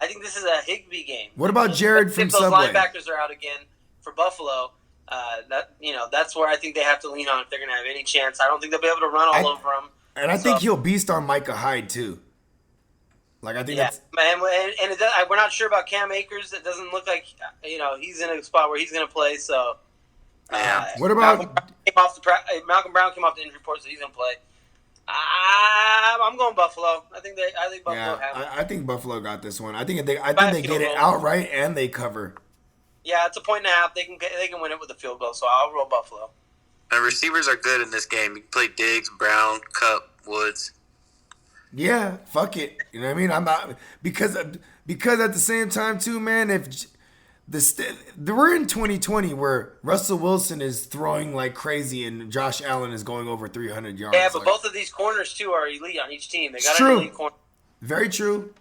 think this is a Higbee game. What about Jared from if those Subway? linebackers are out again for Buffalo, that's where I think they have to lean on if they're going to have any chance. I don't think they'll be able to run all over them. And I think he'll beast on Micah Hyde too. Like I think that's we're not sure about Cam Akers. It doesn't look like he's in a spot where he's going to play. So what about Malcolm Brown came off the injury report, so he's going to play. I'm going Buffalo. I think Buffalo have it. I think Buffalo got this one. I think they get it outright and they cover. Yeah, it's a 1.5. They can win it with a field goal. So I'll roll Buffalo. And receivers are good in this game. You can play Diggs, Brown, Kupp, Woods. Yeah, fuck it. You know what I mean? I'm not because at the same time too, man. If we're in 2020 where Russell Wilson is throwing like crazy and Josh Allen is going over 300 yards. Yeah, but both of these corners too are elite on each team. They got true. an elite corner. Very true.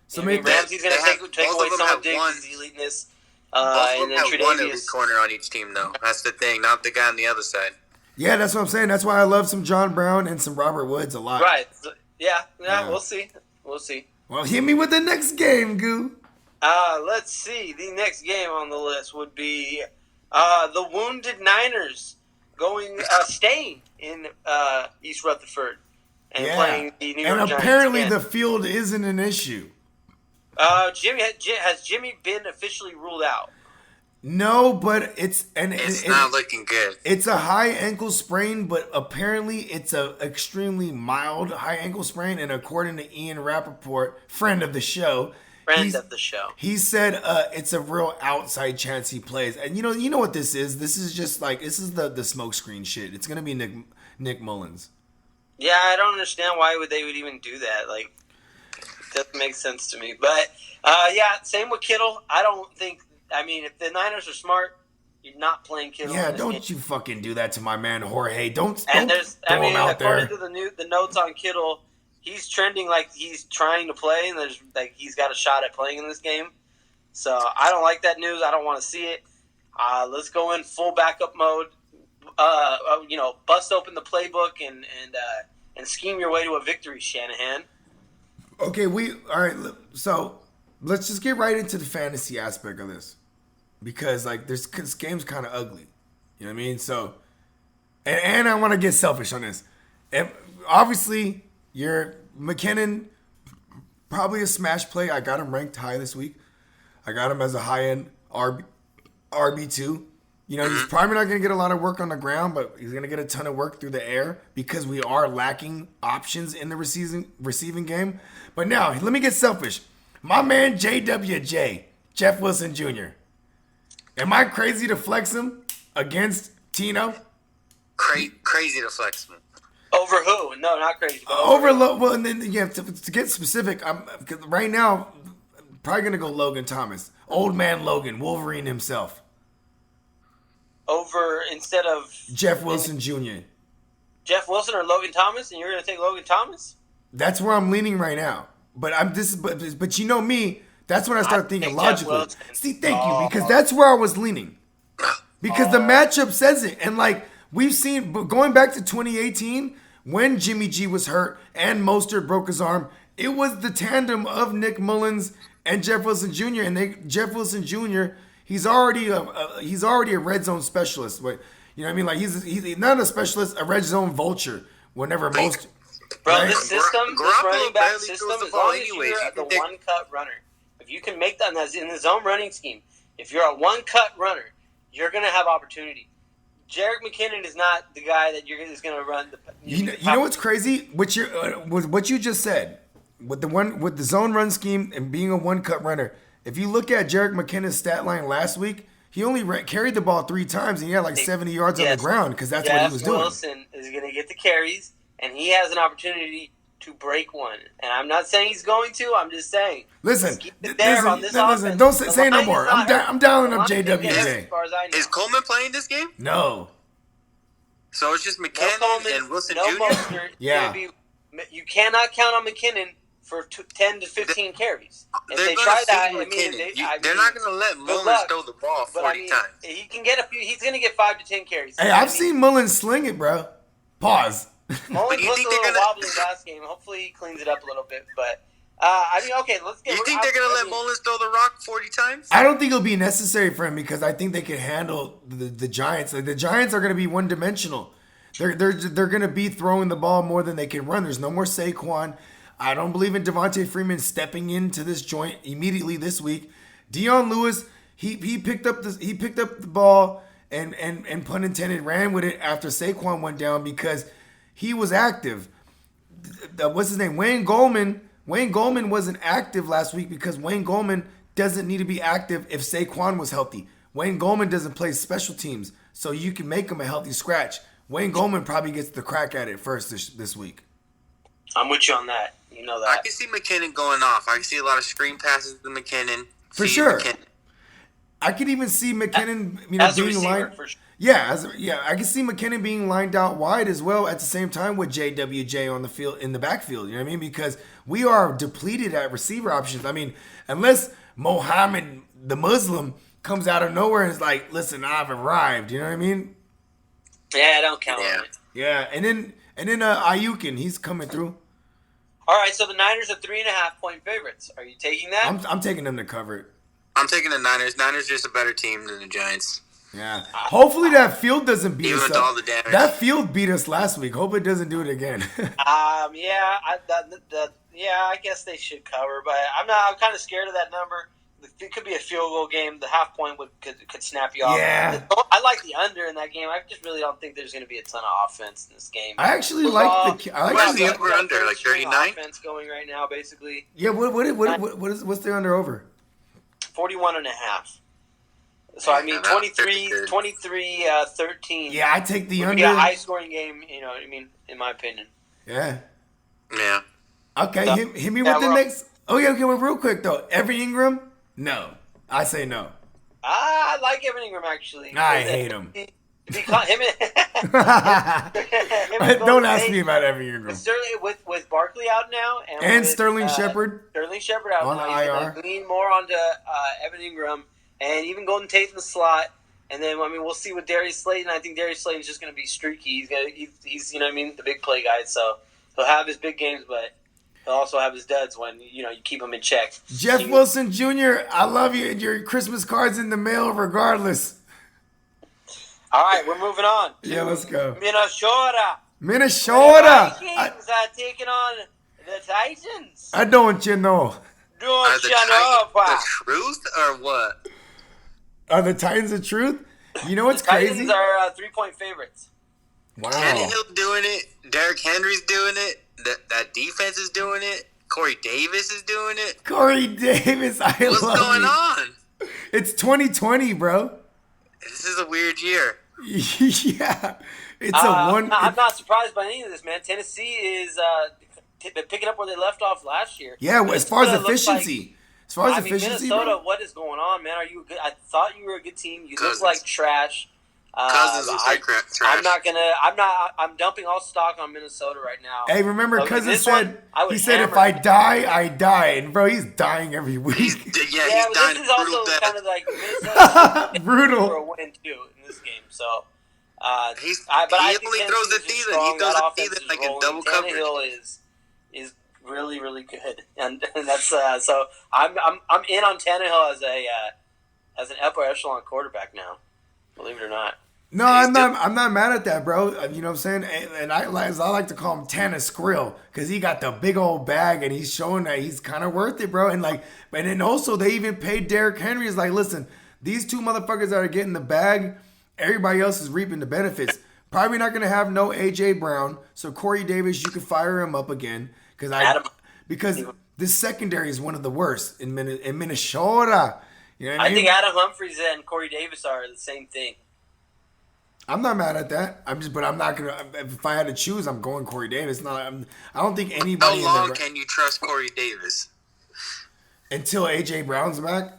So maybe Ramsey's going to take away some of Diggs' eliteness. Both of them have one elite corner on each team, though. That's the thing, not the guy on the other side. Yeah, that's what I'm saying. That's why I love some John Brown and some Robert Woods a lot. Right. Yeah, we'll see. Well, hit me with the next game, Goo. Let's see. The next game on the list would be the Wounded Niners staying in East Rutherford and playing the New York Giants. And apparently the field isn't an issue. Has Jimmy been officially ruled out? No, but it's not looking good. It's a high ankle sprain, but apparently it's a extremely mild high ankle sprain. And according to Ian Rappaport, friend of the show, he said it's a real outside chance he plays. And you know what this is? This is just like the smoke screen shit. It's gonna be Nick Mullins. Yeah, I don't understand why they would even do that. Like, it doesn't make sense to me. But same with Kittle. If the Niners are smart, you're not playing Kittle. Yeah, don't you fucking do that to my man Jorge. Don't throw him according out there. to the notes on Kittle, he's trending like he's trying to play, and there's like he's got a shot at playing in this game. So I don't like that news. I don't want to see it. Let's go in full backup mode. Bust open the playbook and scheme your way to a victory, Shanahan. Okay, all right. So let's just get right into the fantasy aspect of this. Because this game's kind of ugly, you know what I mean? So, and I want to get selfish on this. And obviously, you're McKinnon, probably a smash play. I got him ranked high this week. I got him as a high end RB2. He's probably not going to get a lot of work on the ground, but he's going to get a ton of work through the air because we are lacking options in the receiving game. But now, let me get selfish. My man JWJ, Jeff Wilson Jr. Am I crazy to flex him against Tino? Crazy to flex him. Over who? No, not crazy. Well, and then to get specific, right now I'm probably gonna go Logan Thomas, old man Logan, Wolverine himself. Over instead of Jeff Wilson Jr. Jeff Wilson or Logan Thomas, and you're gonna take Logan Thomas? That's where I'm leaning right now. But but you know me. That's when I start thinking logically. See, thank you, because that's where I was leaning. Because the matchup says it. And we've seen, going back to 2018, when Jimmy G was hurt and Mostert broke his arm, it was the tandem of Nick Mullins and Jeff Wilson Jr. And Jeff Wilson Jr., he's already a red zone specialist. But, you know what I mean? He's not a specialist, a red zone vulture. Whenever most... Bro, right? this running back system, as long as you're the one-cut runner, if you can make that in the zone running scheme, if you're a one-cut runner, you're going to have opportunity. Jerick McKinnon is not the guy that is going to run the. You know what's crazy? What you just said with the zone run scheme and being a one-cut runner. If you look at Jerick McKinnon's stat line last week, he only carried the ball 3 times and he had 70 yards on the ground because that's what he was doing. Wilson is going to get the carries, and he has an opportunity to break one. And I'm not saying he's going to. I'm just saying. Listen, listen. Don't say no more. I'm dialing up JWJ. Is Coleman playing this game? No. So it's just McKinnon and Wilson Jr.? Mostert. Yeah. You cannot count on McKinnon for 10 to 15 carries. If they're they try that, they're not going to let Mullins throw the ball 40 times. He can get he's going to get 5 to 10 carries. Hey, I've seen Mullins sling it, bro. Pause. Mullins looked a little wobbly last game. Hopefully he cleans it up a little bit. But, okay, let's get... You think they're going to let Mullins throw the rock 40 times? I don't think it'll be necessary for him because I think they can handle the Giants. The Giants are going to be one-dimensional. They're going to be throwing the ball more than they can run. There's no more Saquon. I don't believe in Devontae Freeman stepping into this joint immediately this week. Dion Lewis, he picked up the ball and pun intended, ran with it after Saquon went down because he was active. What's his name? Wayne Goldman. Wayne Goldman wasn't active last week because Wayne Goldman doesn't need to be active if Saquon was healthy. Wayne Goldman doesn't play special teams, so you can make him a healthy scratch. Wayne Goldman probably gets the crack at it first this week. I'm with you on that. You know that. I can see McKinnon going off. I can see a lot of screen passes to McKinnon. For sure. I could even see McKinnon, as a being receiver, lined. for sure. Yeah, I can see McKinnon being lined out wide as well at the same time with JWJ on the field in the backfield. You know what I mean? Because we are depleted at receiver options. I mean, unless Mohammed the Muslim comes out of nowhere and is like, "Listen, I've arrived." You know what I mean? Yeah, I don't count on it. Yeah, and then Ayukin, he's coming through. All right, so the Niners are 3.5-point favorites. Are you taking that? I'm taking them to cover it. I'm taking the Niners. Niners just a better team than the Giants. Yeah. Hopefully that field doesn't beat Even us with up. all the damage. That field beat us last week. Hope it doesn't do it again. I guess they should cover, but I'm kind of scared of that number. It could be a field goal game. The half point could snap you off. Yeah. I like the under in that game. I just really don't think there's going to be a ton of offense in this game. I actually like the. What's the over under? Like 39? Offense going right now, basically. Yeah. What's the under over? 41.5. So I mean, 23, 13. Yeah, I take the under. Be a high scoring game. You know what I mean? In my opinion. Yeah. Yeah. Okay. So, hit me with the next. Oh yeah. Okay. Well, real quick though, Evan Ingram. No, I say no. I like Evan Ingram actually. I hate him. Don't ask me about Evan Ingram. With Barkley out now and with, Sterling Shepard. Sterling Shepard out on now. IR. Lean more onto Evan Ingram and even Golden Tate in the slot. And then we'll see with Darius Slayton. I think Darius Slayton's just going to be streaky. He's you know what I mean, the big play guy. So he'll have his big games, but he'll also have his duds when you keep him in check. Jeff Wilson Jr., I love you. Your Christmas cards in the mail, regardless. All right, we're moving on. Yeah, let's go. Minnesota. Minnesota. The Vikings are taking on the Titans. I don't you know. Don't you know, the truth or what? Are the Titans the truth? You know what's the Titans crazy? are 3-point favorites. Wow. Tannehill doing it. Derrick Henry's doing it. That defense is doing it. Corey Davis is doing it. Corey Davis, What's going on? It's 2020, bro. This is a weird year. Yeah. It's a one. I'm not surprised by any of this, man. Tennessee is picking up where they left off last year. Yeah, as far as efficiency. Minnesota, bro? what is going on, man? Are you good? I thought you were a good team. You Cousins. look like trash. Cousins looks like trash. I'm dumping all stock on Minnesota right now. Hey, remember Okay, Cousins this said, one, I would he said, if hammer. I die, I die. And, bro, he's dying every week. He's Yeah, dying but this is also brutal death. kind of like Minnesota Brutal. for a win too in this game. So, I think only throws the Tennessee's just Thielen. strong. He throws That the offense Thielen is like in rolling. double coverage. Tannehill is really really good, and that's so I'm in on Tannehill as an upper echelon quarterback now. Believe it or not. No, I'm not mad at that, bro. You know what I'm saying? And I like to call him Tana Skrill because he got the big old bag and he's showing that he's kind of worth it, bro. And then also they even paid Derrick Henry. It's like, listen, these two motherfuckers that are getting the bag, everybody else is reaping the benefits. Probably not gonna have no AJ Brown, so Corey Davis, you can fire him up again because this secondary is one of the worst in Minnesota. You know what I mean? I think Adam Humphries and Corey Davis are the same thing. I'm not mad at that. But I'm not gonna. If I had to choose, I'm going Corey Davis. I don't think anybody. How long can you trust Corey Davis? Until AJ Brown's back.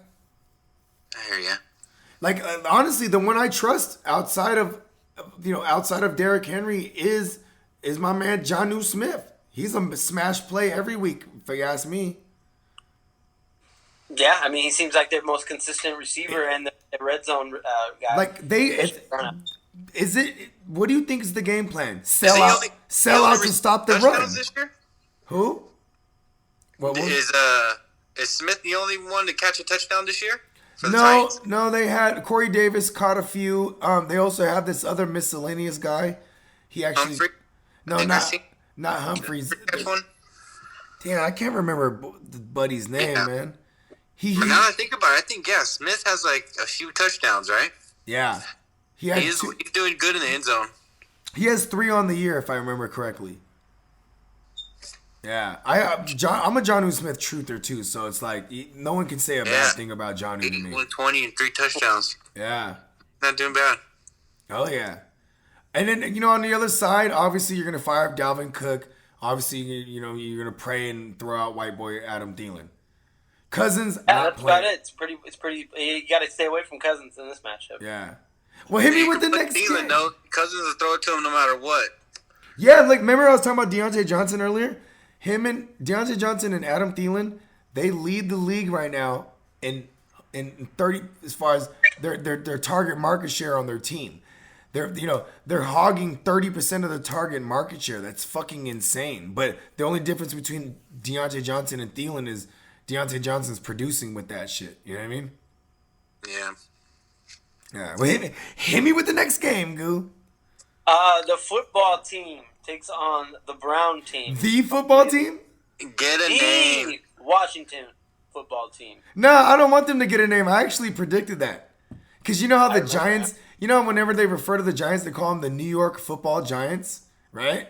I hear ya. Like honestly, the one I trust outside of Derrick Henry is my man Jonnu Smith. He's a smash play every week, if you ask me. Yeah, I mean, he seems like their most consistent receiver and the red zone guy. Like is it? What do you think is the game plan? Sell out to stop the run. This year? Who? What was? Is Smith the only one to catch a touchdown this year? For the Titans? No. They had Corey Davis caught a few. They also have this other miscellaneous guy. He actually not Humphreys. Damn, I can't remember the buddy's name, man. But now that I think about it, I think Smith has like a few touchdowns, right? Yeah. He's doing good in the end zone. He has 3 on the year, if I remember correctly. Yeah, I'm a Jonnu Smith truther too, so it's like no one can say a bad thing about Jonnu to me. 120 and 3 touchdowns. Yeah, not doing bad. Oh yeah, and then on the other side, obviously you're gonna fire up Dalvin Cook. Obviously, you're gonna pray and throw out white boy Adam Thielen. Cousins Yeah, not that's playing. about it. It's pretty. You got to stay away from Cousins in this matchup. Yeah. Well, hit me with the next Thielen, game. though. Cousins will throw it to him no matter what. Yeah, like remember I was talking about Deontay Johnson earlier? Him and Deontay Johnson and Adam Thielen, they lead the league right now in 30 as far as their target market share on their team. They're hogging 30% of the target market share. That's fucking insane. But the only difference between Deontay Johnson and Thielen is Deontay Johnson's producing with that shit. You know what I mean? Yeah. Yeah. Well, hit me with the next game, Goo. The football team takes on the Brown team. The football team? Get a name. The Washington football team. No, I don't want them to get a name. I actually predicted that. Because you know how the Giants, whenever they refer to the Giants, they call them the New York Football Giants, right?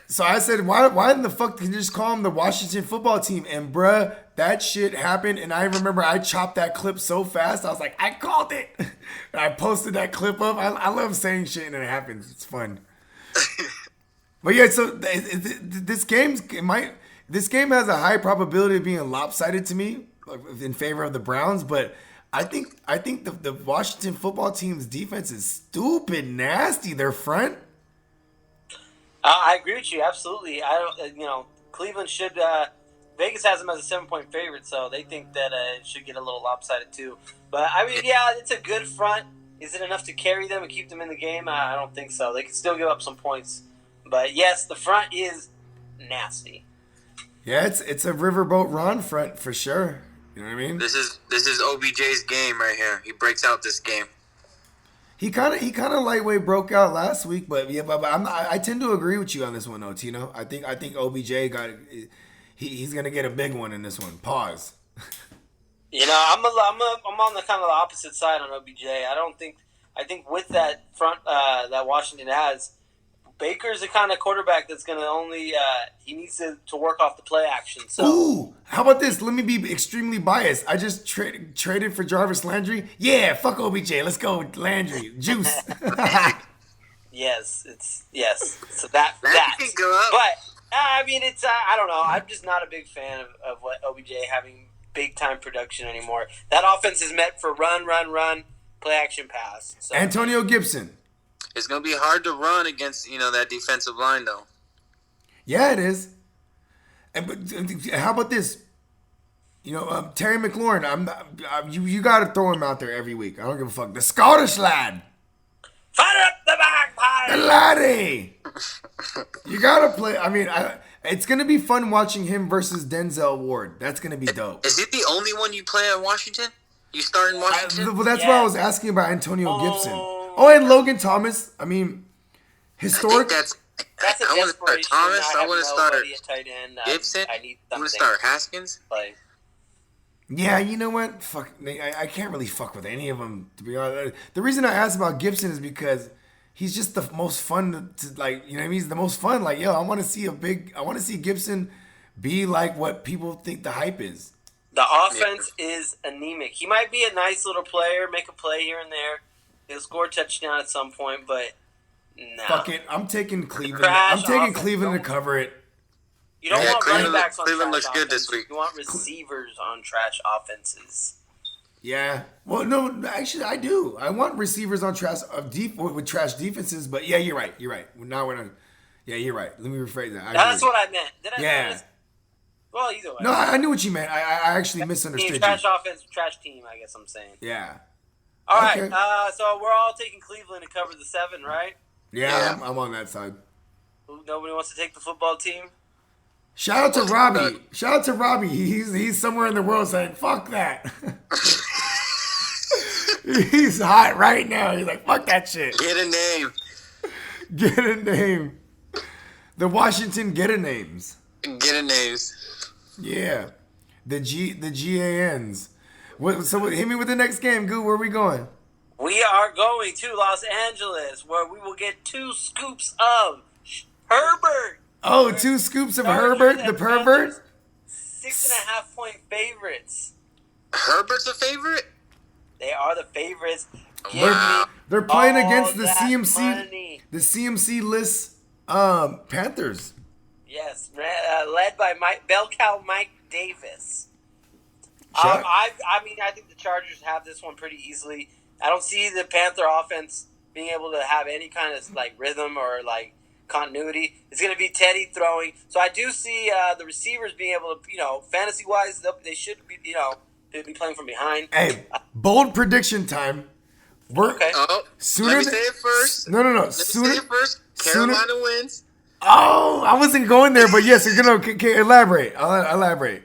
So I said, why in the fuck did you just call them the Washington Football Team? And bruh, that shit happened. And I remember I chopped that clip so fast. I was like, I called it. And I posted that clip up. I love saying shit and it happens. It's fun. But yeah, so this game has a high probability of being lopsided to me in favor of the Browns. But I think the Washington Football Team's defense is stupid nasty. Their front. I agree with you absolutely. I don't. Cleveland should. Vegas has them as a 7-point favorite, so they think that it should get a little lopsided too. But I mean, yeah, it's a good front. Is it enough to carry them and keep them in the game? I don't think so. They can still give up some points, but yes, the front is nasty. Yeah, it's a riverboat run front for sure. You know what I mean? This is OBJ's game right here. He breaks out this game. He kind of lightweight broke out last week, but yeah, but I tend to agree with you on this one, though, Tino. I think OBJ he's gonna get a big one in this one. Pause. I'm on the kind of the opposite side on OBJ. I think with that front that Washington has, Baker's the kind of quarterback that's going to only he needs to work off the play action. So, ooh, how about this? Let me be extremely biased. I just traded for Jarvis Landry. Yeah, fuck OBJ. Let's go Landry. Juice. yes. So that. Can go up. But I mean, it's I don't know. I'm just not a big fan of what OBJ having big time production anymore. That offense is meant for run, play action pass. So. Antonio Gibson. It's going to be hard to run against, that defensive line, though. Yeah, it is. But how about this? Terry McLaurin. You got to throw him out there every week. I don't give a fuck. The Scottish lad. Fire up the bagpipe. The laddie. You got to play. I mean, it's going to be fun watching him versus Denzel Ward. That's going to be dope. Is it the only one you play at Washington? You start in Washington? Well, that's why I was asking about Antonio Gibson. Oh, and Logan Thomas. I mean, historic. That's a I want to start desperation. Thomas. I want to start a tight end. Gibson. I need I want to something. start Haskins. Yeah, you know what? Fuck, I can't really fuck with any of them, to be honest. The reason I asked about Gibson is because he's just the most fun to like. You know what I mean? He's the most fun. Like, yo, I want to see Gibson be like what people think the hype is. The offense is anemic. He might be a nice little player, make a play here and there. He'll score a touchdown at some point, but no. Fuck it. I'm taking Cleveland. Trash I'm taking offense. Cleveland to cover it. You don't want running backs on Cleveland trash looks good offenses. this week. You want receivers on trash offenses. Yeah. Well, no, actually, I do. I want receivers on trash with trash defenses, but yeah, you're right. Now we're not. Yeah, you're right. Let me rephrase that. That's what I meant. Did I? Yeah. Well, either way. No, I knew what you meant. I actually misunderstood you. Trash offense, trash team. I guess I'm saying. Yeah. All right. Okay. So we're all taking Cleveland to cover the 7, right? Yeah, I'm on that side. Nobody wants to take the football team. Shout out to Robbie. He's somewhere in the world saying, fuck that. He's hot right now. He's like, fuck that shit. Get a name. Get a name. The Washington Get a Names. Get a names. Yeah. The GANs. So hit me with the next game, Goo. Where are we going? We are going to Los Angeles, where we will get 2 scoops of Herbert. Oh, 2 scoops of Herbert, the pervert? 6.5-point favorites. Herbert's a favorite? They are the favorites. They're playing all against the that CMC, money. the CMC list Panthers. Yes, led by bell cow Mike Davis. Chuck? I mean, I think the Chargers have this one pretty easily. I don't see the Panther offense being able to have any kind of like rhythm or like continuity. It's going to be Teddy throwing. So I do see the receivers being able to, fantasy wise, they should be, they'd be playing from behind. Hey, bold prediction time. We're Okay. sooner. Let me say it first. No. Let me say it first. Carolina wins. Oh, I wasn't going there, but yes, you're gonna elaborate. I'll elaborate.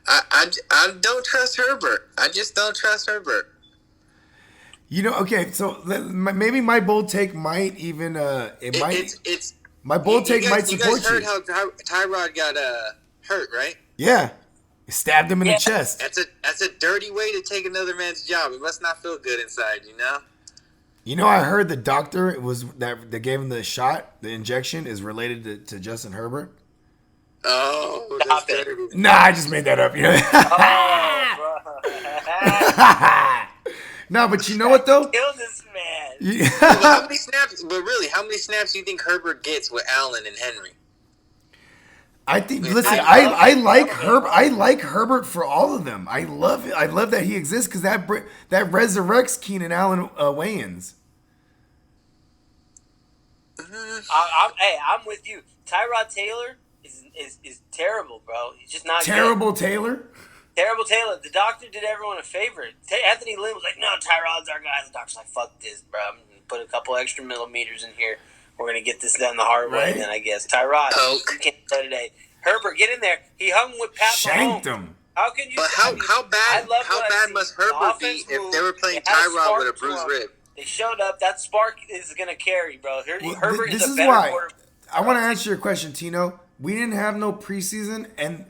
I don't trust Herbert. I just don't trust Herbert. Okay, so maybe my bold take might even my bold take might support you. You guys heard how Tyrod got hurt, right? Yeah, stabbed him in the chest. That's a dirty way to take another man's job. It must not feel good inside, I heard the doctor that gave him the shot, the injection, is related to Justin Herbert. Oh, that's dirty. Nah, I just made that up. No, but you know what though? Kill this man. Well, how many snaps? But really, how many snaps do you think Herbert gets with Allen and Henry? I think. Listen, I like Herbert. I like Herbert for all of them. I love it. I love that he exists because that resurrects Keenan Allen Wayans. I'm with you. Tyrod Taylor is terrible, bro. He's just not terrible. Good. Terrible Taylor. The doctor did everyone a favor. Anthony Lynn was like, "No, Tyrod's our guy." The doctor's like, "Fuck this, bro. I'm gonna put a couple extra millimeters in here. We're gonna get this done the hard way." Then I guess Tyrod, you can't play today. Herbert, get in there. He hung with Pat Shanked Mahomes. him. How can you? But how bad must Herbert be if they were playing Tyrod with a bruised rib? They showed up. That spark is gonna carry, bro. Herbert this is a is better why quarterback. I want to answer your question, Tino. We didn't have no preseason, and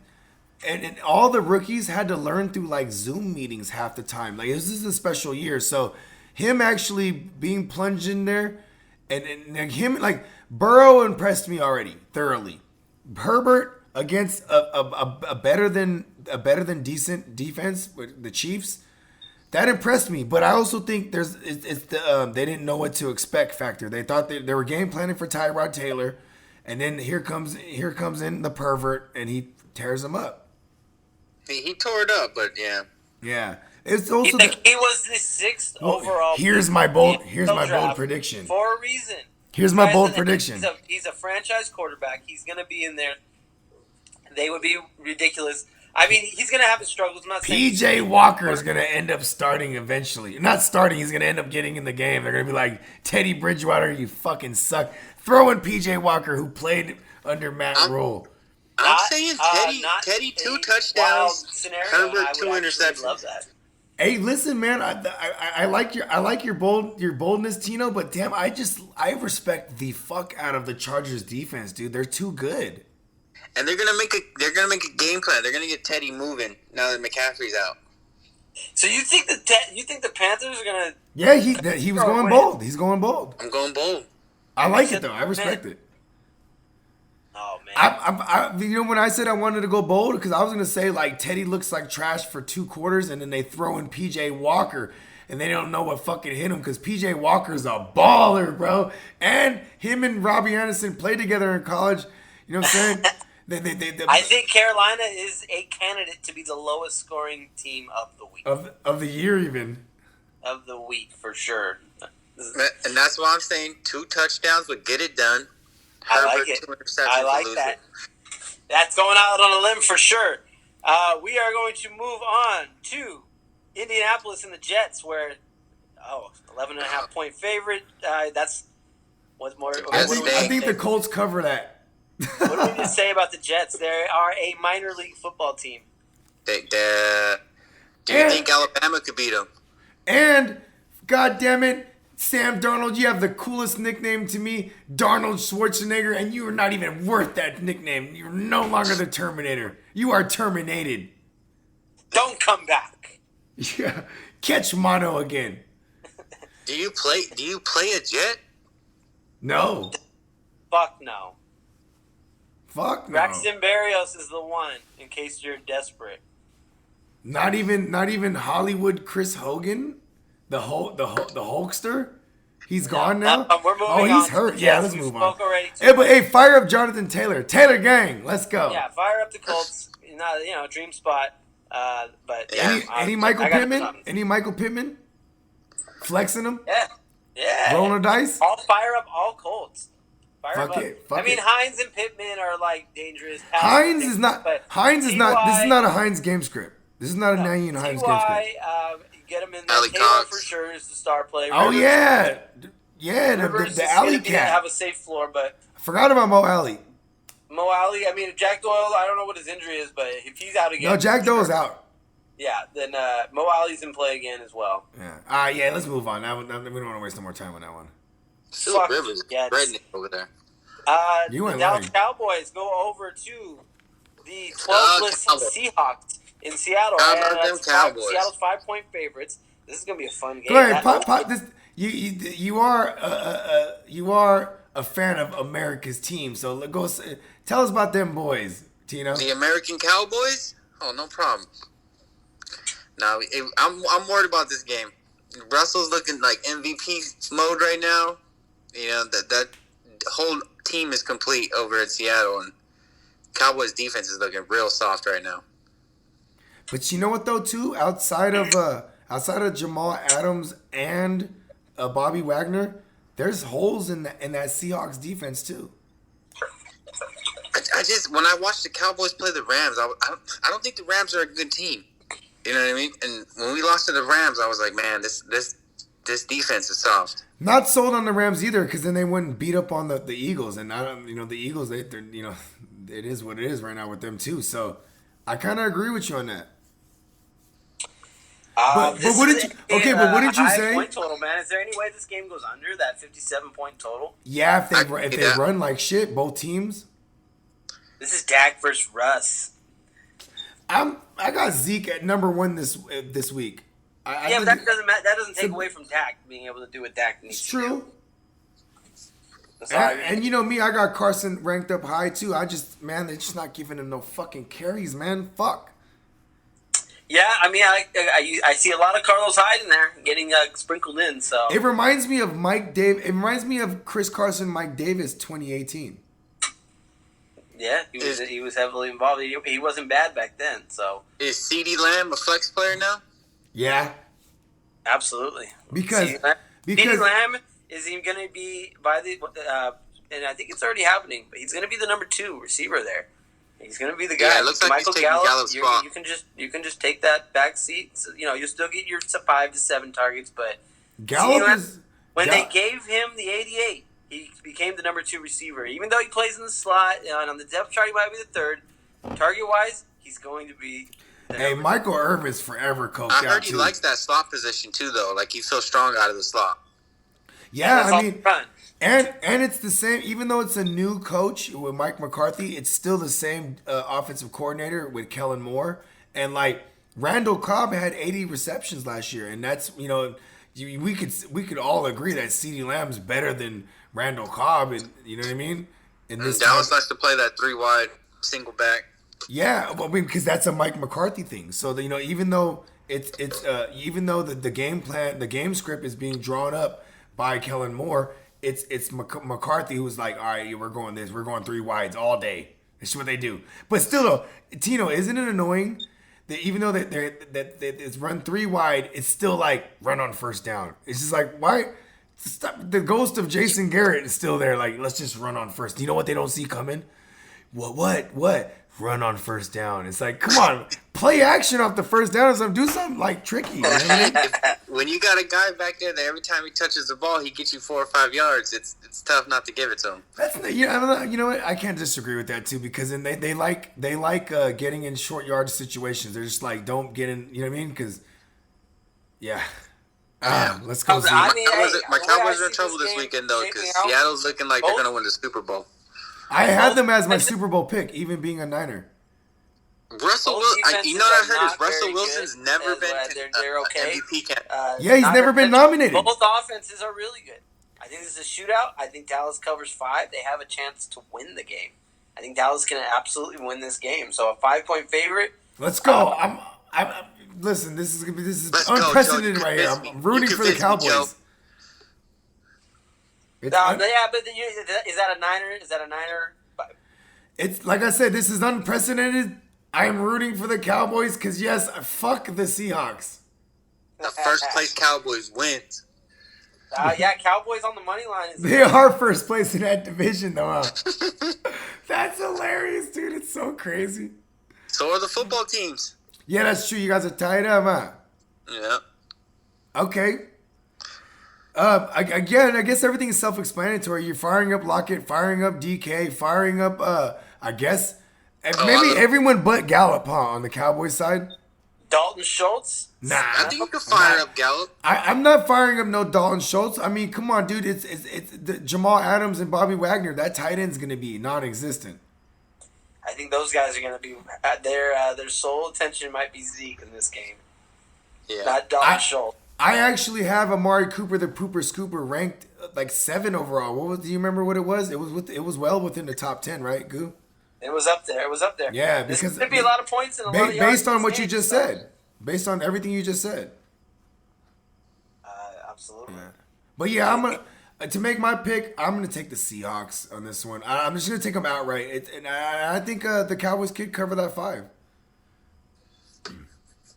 all the rookies had to learn through like Zoom meetings half the time. Like this is a special year, so him actually being plunged in there, and him like Burrow impressed me already thoroughly. Herbert against a better than decent defense with the Chiefs, that impressed me. But I also think it's the they didn't know what to expect factor. They thought they were game planning for Tyrod Taylor. And then here comes in the pervert, and he tears him up. He tore it up, but yeah. Yeah, it's also he was the 6th overall. Here's my bold prediction. For a reason. Here's my bold prediction. He's a franchise quarterback. He's gonna be in there. They would be ridiculous. I mean, he's gonna have his struggles. I'm not saying PJ Walker is gonna end up starting eventually. Not starting. He's gonna end up getting in the game. They're gonna be like, Teddy Bridgewater, you fucking suck. Throwing PJ Walker, who played under Matt Rule. I'm saying Teddy 2 touchdowns, Herbert 2 interceptions. Love that. Hey, listen, man. I like your boldness, Tino. But damn, I respect the fuck out of the Chargers defense, dude. They're too good. And they're gonna make a game plan. They're gonna get Teddy moving now that McCaffrey's out. So you think the Panthers are gonna? Yeah, he was going bold. He's going bold. I'm going bold. I like it though. I respect it. Oh man! I when I said I wanted to go bold, because I was gonna say like Teddy looks like trash for 2 quarters, and then they throw in PJ Walker, and they don't know what fucking hit him because PJ Walker's a baller, bro. And him and Robbie Anderson played together in college. You know what I'm saying? I think Carolina is a candidate to be the lowest scoring team of the week. Of the year, even. Of the week, for sure. And that's why I'm saying 2 touchdowns would get it done. I like it. I like that. That's going out on a limb for sure. We are going to move on to Indianapolis and the Jets, where 11.5 point favorite. That's what's more. I think the Colts cover that. What do we need to say about the Jets? They are a minor league football team. Do you think Alabama could beat them? And, God damn it, Sam Darnold, you have the coolest nickname to me, Darnold Schwarzenegger, and you are not even worth that nickname. You're no longer the Terminator. You are terminated. Don't come back. Yeah, catch mono again. Do you play a Jet? No. Fuck no. Fuck no. Braxton Berrios is the one, in case you're desperate. Not even Hollywood Chris Hogan, the Hulkster. He's gone now. We're moving on. He's hurt. Yes, Yeah, let's move on. Already fire up Jonathan Taylor. Taylor gang, let's go. Yeah, fire up the Colts. Dream spot. But yeah, Any Michael Pittman? Any Michael Pittman? Flexing him? Yeah. Rolling the dice? All fire up, all Colts. Fuck it. Hines and Pittman are like dangerous. Hines is not. This is not a Hines game script. This is not a Naeem Hines game script. Get him in there. Taylor for sure is the star player. Oh yeah, Rivers the alley cat. Have a safe floor, but I forgot about Mo Alley. Mo Alley. I mean, Jack Doyle. I don't know what his injury is, but if he's out again, no, Jack Doyle's out. Yeah, then Mo Alley's in play again as well. Yeah. Yeah. Let's move on. We don't want to waste no more time on that one. Philip Rivers, redneck over there. The Dallas Cowboys go over to the 12-less Seahawks in Seattle. Seattle's 5-point favorites. This is gonna be a fun game. Go ahead, pop this. You are a fan of America's team, so go tell us about them boys, Tino. The American Cowboys? Oh, no problem. Now I'm worried about this game. Russell's looking like MVP mode right now. You know that whole team is complete over at Seattle, and Cowboys defense is looking real soft right now. But you know what though, too, outside of Jamal Adams and Bobby Wagner, there's holes in that Seahawks defense too. I just when I watched the Cowboys play the Rams, I don't think the Rams are a good team. You know what I mean? And when we lost to the Rams, I was like, man, this defense is soft. Not sold on the Rams either, because then they wouldn't beat up on the Eagles, and the Eagles, they're it is what it is right now with them too. So I kind of agree with you on that. But what did you say? Point total, man. Is there any way this game goes under that 57-point total? Yeah, if they run like shit, both teams. This is Dak versus Russ. I got Zeke at number 1 this week. But that doesn't take away from Dak being able to do what Dak needs to do. It's true. And you know me, I got Carson ranked up high too. They're just not giving him no fucking carries, man. Fuck. Yeah, I mean, I see a lot of Carlos Hyde in there getting sprinkled in. So it reminds me of It reminds me of Chris Carson, Mike Davis, 2018. Yeah, he was heavily involved. He wasn't bad back then. So is CeeDee Lamb a flex player now? Yeah, absolutely. Because CeeDee Lamb is he going to be and I think it's already happening. But he's going to be the number 2 receiver there. He's going to be the guy. Yeah, it looks like Michael he's taking Gallup's spot. You can just take that back seat. So, you'll still get your 5 to 7 targets, but they gave him the 88, he became the number 2 receiver. Even though he plays in the slot and on the depth chart, he might be the 3rd. Target wise, he's going to be. Hey, Michael Irvin's forever coked out. I heard he likes that slot position too, though. Like he's so strong out of the slot. Yeah, I mean. And it's the same, even though it's a new coach with Mike McCarthy, it's still the same offensive coordinator with Kellen Moore. And like Randall Cobb had 80 receptions last year, and that's we could all agree that CeeDee Lamb's better than Randall Cobb, and you know what I mean. And Dallas likes to play that 3 wide single back. Yeah, well, I mean, because that's a Mike McCarthy thing. So even though even though the game plan, the game script is being drawn up by Kellen Moore. It's McCarthy who's like, all right, we're going 3 wides all day. That's what they do. But still, though, Tino, isn't it annoying that even though that it's run 3 wide, it's still like run on first down? It's just like, why? Stop. The ghost of Jason Garrett is still there. Like, let's just run on first. You know what they don't see coming? What? Run on first down. It's like, come on, play action off the first down or something. Do something like tricky. You know what I mean? When you got a guy back there that every time he touches the ball, he gets you 4 or 5 yards. It's tough not to give it to him. You know what? I can't disagree with that too, because then they like getting in short yard situations. They're just like, don't get in. You know what I mean? Because let's go. My Cowboys are in trouble this weekend though, because Seattle's looking like they're gonna win the Super Bowl. I had them as my Super Bowl pick, even being a Niner. Russell Wilson, you know what I heard is Russell Wilson's never been they're okay. MVP candidate. He's never been nominated. Both offenses are really good. I think this is a shootout. I think Dallas covers 5. They have a chance to win the game. I think Dallas can absolutely win this game. So a 5-point favorite. Let's go. Listen. This is unprecedented right here. I'm rooting for the Cowboys. Is that a Niner? Is that a Niner? It's like I said. This is unprecedented I'm rooting for the Cowboys because, yes, fuck the Seahawks. The first place Cowboys wins. Yeah, Cowboys on the money line. They are first place in that division, though. Huh? That's hilarious, dude. It's so crazy. So are the football teams. Yeah, that's true. You guys are tied up, huh? Yeah. Okay. Again, I guess everything is self-explanatory. You're firing up Lockett, firing up DK, firing up, I guess, maybe everyone but Gallup, huh, on the Cowboys side? Dalton Schultz? Nah. I think you can fire up Gallup. I'm not firing up no Dalton Schultz. I mean, come on, dude. It's Jamal Adams and Bobby Wagner. That tight end's going to be non-existent. I think those guys are going to be their sole attention might be Zeke in this game. Yeah. Not Dalton Schultz. I actually have Amari Cooper, the Pooper Scooper, ranked like 7 overall. Do you remember what it was? It was well within the top 10, right, Goo? It was up there. Yeah, There's because going to be a lot of points and a lot of yards based on in what this you game, just so- said, based on everything you just said. Absolutely. But yeah, I'm gonna to make my pick. I'm gonna take the Seahawks on this one. I'm just gonna take them outright. And I think the Cowboys could cover that 5.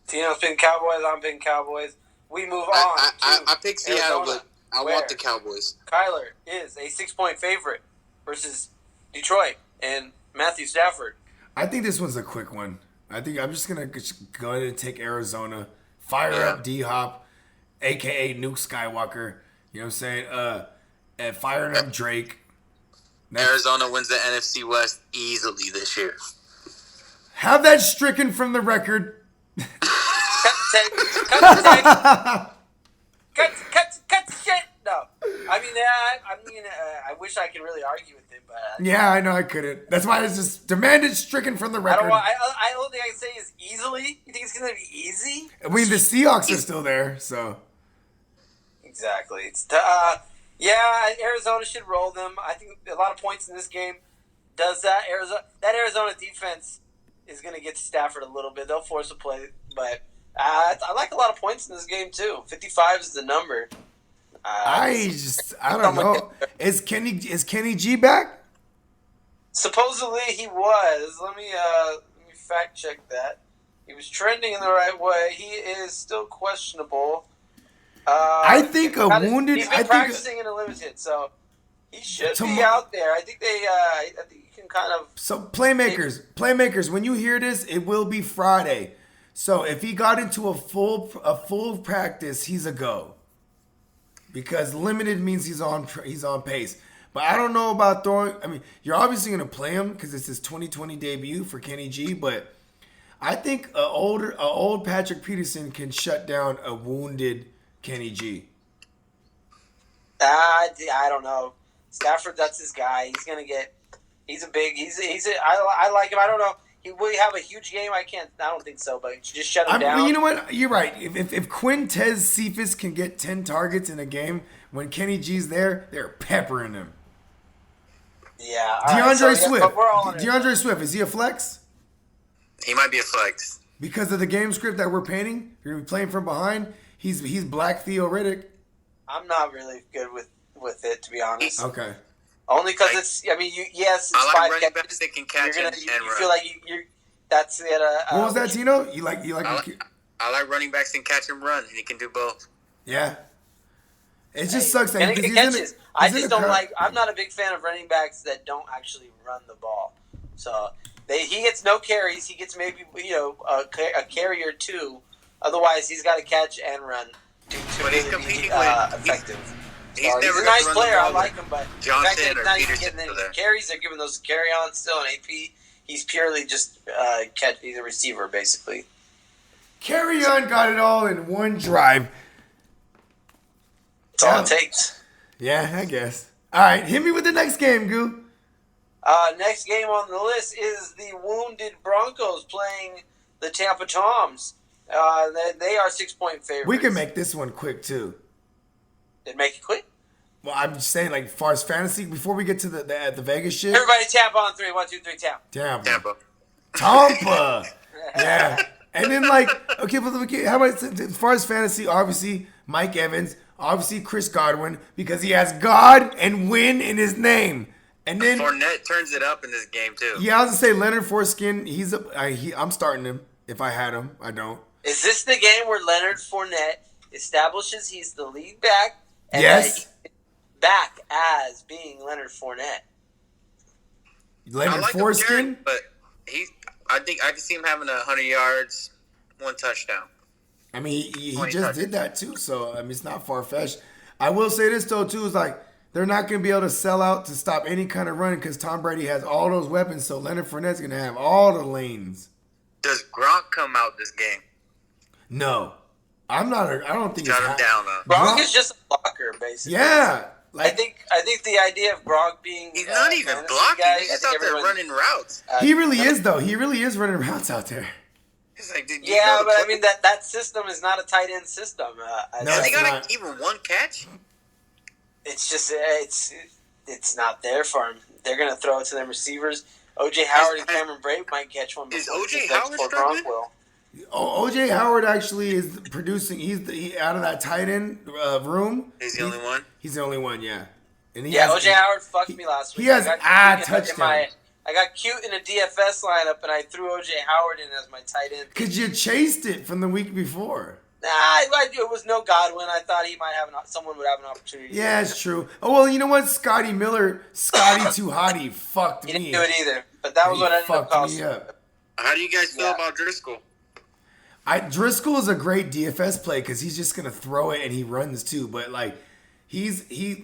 Tino's picking Cowboys. I'm picking Cowboys. We move on. I picked Seattle, Arizona, but I want the Cowboys. Kyler is a 6-point favorite versus Detroit and Matthew Stafford. I think this one's a quick one. I think I'm just gonna go ahead and take Arizona. Fire up D-Hop, a.k.a. Nuke Skywalker. You know what I'm saying? And firing up Drake. Arizona wins the NFC West easily this year. Have that stricken from the record. Cut the tape. Cut the tape. Cut the shit. No. I wish I could really argue with him, but Yeah, I know I couldn't. That's why it's just demanded stricken from the I record. don't think I can say is easily. You think it's gonna be easy? I mean, the Seahawks are still there, so. Exactly. It's Arizona should roll them. I think a lot of points in this game. Does that Arizona defense is going to get to Stafford a little bit. They'll force a play, but I like a lot of points in this game too. 55 is the number. I don't know. Is Kenny G back? Supposedly he was. Let me fact check that. He was trending in the right way. He is still questionable. I think a wounded. He's been practicing in a limited, so he should be out there. I think I think you can kind of. So playmakers. When you hear this, it will be Friday. So if he got into a full practice, he's a go. Because limited means he's on pace. But I don't know about throwing. I mean, you're obviously going to play him because it's his 2020 debut for Kenny G. But I think a old Patrick Peterson can shut down a wounded Kenny G. I don't know. Stafford, that's his guy. He's gonna get. I like him. I don't know. Will he have a huge game? I don't think so. But just shut him down. You know what? You're right. If Quintez Cephas can get 10 targets in a game when Kenny G's there, they're peppering him. Yeah. DeAndre Swift, is he a flex? He might be a flex. Because of the game script that we're painting, you're gonna be playing from behind. He's Black Theo Riddick. I'm not really good with it, to be honest. Okay. Only because it's. I mean, it's I like 5 running catches. backs that can catch and You run. feel like you're. That's it. What was that, Tino? You like? I like running backs that can catch and run, and he can do both. Yeah. It just sucks that he catches. I'm not a big fan of running backs that don't actually run the ball. So he gets no carries. He gets maybe a carry or 2. Otherwise, he's got to catch and run to he's really competing be with effective. He's He's never a gonna nice run the player. I ball like with him, but Johnson the fact that or he's not even Peterson getting over there. any carries, they're giving those carry-ons still an AP. He's purely just he's a receiver, basically. Carry on got it all in one drive. That's all it takes. Yeah, I guess. All right, hit me with the next game, Goo. Next game on the list is the wounded Broncos playing the Tampa Toms. They are 6-point favorites. We can make this one quick too. Did make it quick? Well, I'm just saying, like, as far as fantasy, before we get to the Vegas shit. Everybody Tampa on 3. 1, 2, 3, Tampa. Tampa. Yeah. And then, like, okay, but how about as far as fantasy, obviously, Mike Evans, obviously Chris Godwin, because he has God and win in his name. And then Fournette turns it up in this game too. yeah, I was gonna say Leonard Foreskin. I'm starting him if I had him. I don't. Is this the game where Leonard Fournette establishes he's the lead back? And Yes. that he's back as being Leonard Fournette. Leonard I like Foreskin. him, but I think I can see him having 100 yards, 1 touchdown. I mean, he 20 just touches. did that too. So I mean, it's not far fetched. I will say this though too is like they're not gonna be able to sell out to stop any kind of running because Tom Brady has all those weapons. So Leonard Fournette's gonna have all the lanes. Does Gronk come out this game? No, I don't think Shut it's him down. Gronk is just a blocker, basically. Yeah, I think the idea of Gronk being He's not even fantasy blocking. guy, He's I just think out there everyone- running routes. he really is though. He really is running routes out there. He's like, dude, you Yeah, know the but I play? mean that system is not a tight end system. No, Has he it's got not. even 1 catch? It's just it's not there for him. They're gonna throw it to them receivers. OJ Howard and Cameron Brave might catch one. Is before- O.J. before Howard Gronk struggling? will. OJ Howard actually is producing. He's out of that tight end room. He's the only one. He's the only one. Yeah. And he Yeah, has- OJ Howard fucked me last week. he has I got cute touchdown. I got cute in a DFS lineup, and I threw OJ Howard in as my tight end. Cause you chased it from the week before. Nah, it was no Godwin. I thought he might have someone would have an opportunity. Yeah, it's true. Oh well, you know what? Scotty Too Hotty fucked He me. didn't do it either. But that was what ended up fucked me costing. up. How do you guys feel Yeah. about Driscoll? Driscoll is a great DFS play because he's just gonna throw it and he runs too. But like,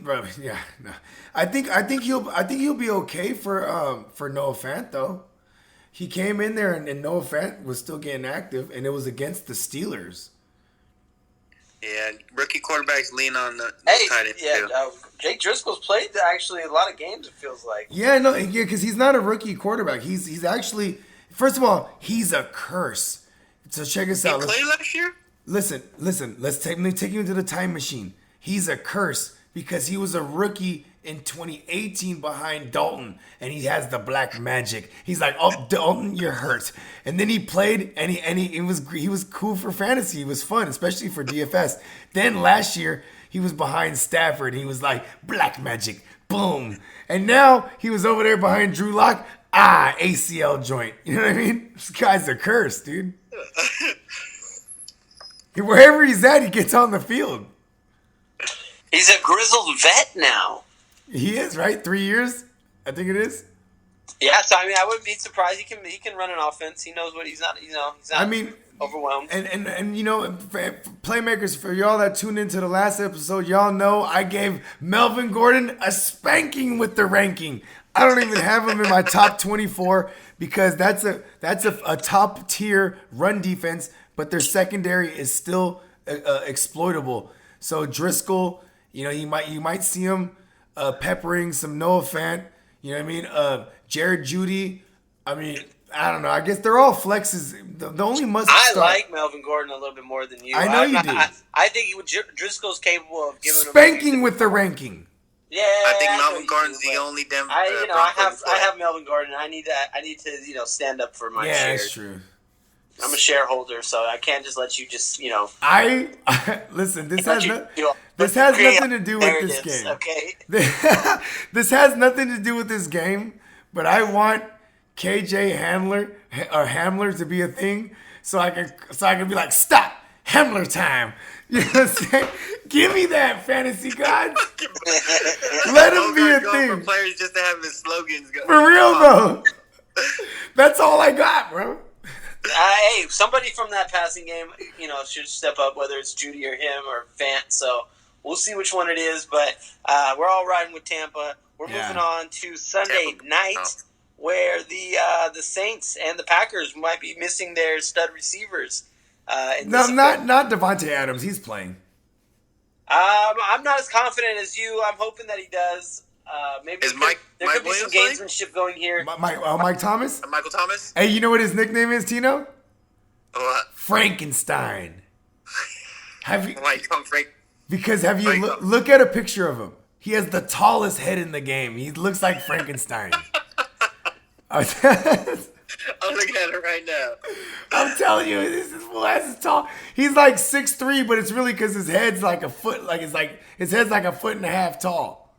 bro, yeah, no. I think he'll be okay for Noah Fant though. He came in there and Noah Fant was still getting active, and it was against the Steelers. Yeah, rookie quarterbacks lean on the Hey, tight ends yeah, too. Jake Driscoll's played actually a lot of games. It feels like. Yeah, no, yeah, because he's not a rookie quarterback. He's actually, first of all, he's a curse. So check us He out. played last year? Listen. Let's take you into the time machine. He's a curse because he was a rookie in 2018 behind Dalton, and he has the black magic. He's like, oh, Dalton, you're hurt. And then he played, and he was cool for fantasy. He was fun, especially for DFS. Then last year he was behind Stafford. He was like black magic, boom. And now he was over there behind Drew Lock. ACL joint. You know what I mean? This guy's a curse, dude. Wherever he's at, he gets on the field. He's a grizzled vet now. He is, right? 3 years, I think it is. Yeah, so I mean, I wouldn't be surprised. He can run an offense. He knows what he's not. He's not. I mean, overwhelmed. and you know, for Playmakers, for y'all that tuned into the last episode, y'all know I gave Melvin Gordon a spanking with the ranking. I don't even have him in my top 24 because that's a top tier run defense, but their secondary is still exploitable. So Driscoll, you know, you might see him peppering some Noah Fant. You know what I mean? Jared Jeudy. I mean, I don't know. I guess they're all flexes. The only must I start. like Melvin Gordon a little bit more than you. I know you do. I think Driscoll's capable of giving him Spanking with the ranking. Yeah, I think know Melvin you Gordon's do, the but only Denver. I have Melvin Gordon. I need to stand up for my Yeah, shares. that's true. I'm a shareholder, so I can't just let you just I listen. This has This nothing to do with this game. Okay. This has nothing to do with this game. But I want KJ Hamler to be a thing, so I can be like, stop Hamler time. You know what I'm saying? Give me that, fantasy gods. Let him be a For thing. players just to have his slogans go. For real though. That's all I got, bro. Hey, somebody from that passing game, should step up, whether it's Judy or him or Fant. So we'll see which one it is. But we're all riding with Tampa. We're moving on to Sunday night, where the Saints and the Packers might be missing their stud receivers. No, not Devontae Adams. He's playing. I'm not as confident as you. I'm hoping that he does. Maybe Is there could be some Williams gamesmanship going here. Mike Thomas. Michael Thomas? Hey, you know what his nickname is, Tino? What? Frankenstein. Have you? Why you call him Frank? Because have you look at a picture of him? He has the tallest head in the game. He looks like Frankenstein. I'm looking at it right now. I'm telling you, this fool is tall. He's like 6'3", but it's really because his head's like a foot. His head's like a foot and a half tall.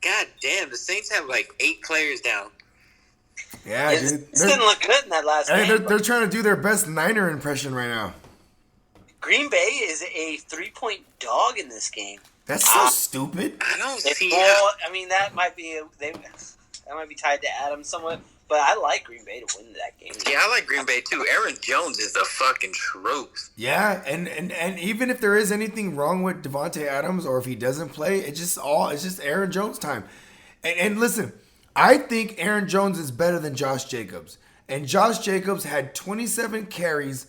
God damn, the Saints have like 8 players down. Yeah, It dude. didn't look good in that last Hey, game. they're trying to do their best Niner impression right now. Green Bay is a 3-point dog in this game. That's so stupid. I don't see Well, I mean that might be tied to Adams somewhat, but I like Green Bay to win that game. Yeah, I like Green Bay too. Aaron Jones is the fucking truth. Yeah, and even if there is anything wrong with Devontae Adams or if he doesn't play, it's just Aaron Jones time. And listen, I think Aaron Jones is better than Josh Jacobs. And Josh Jacobs had 27 carries,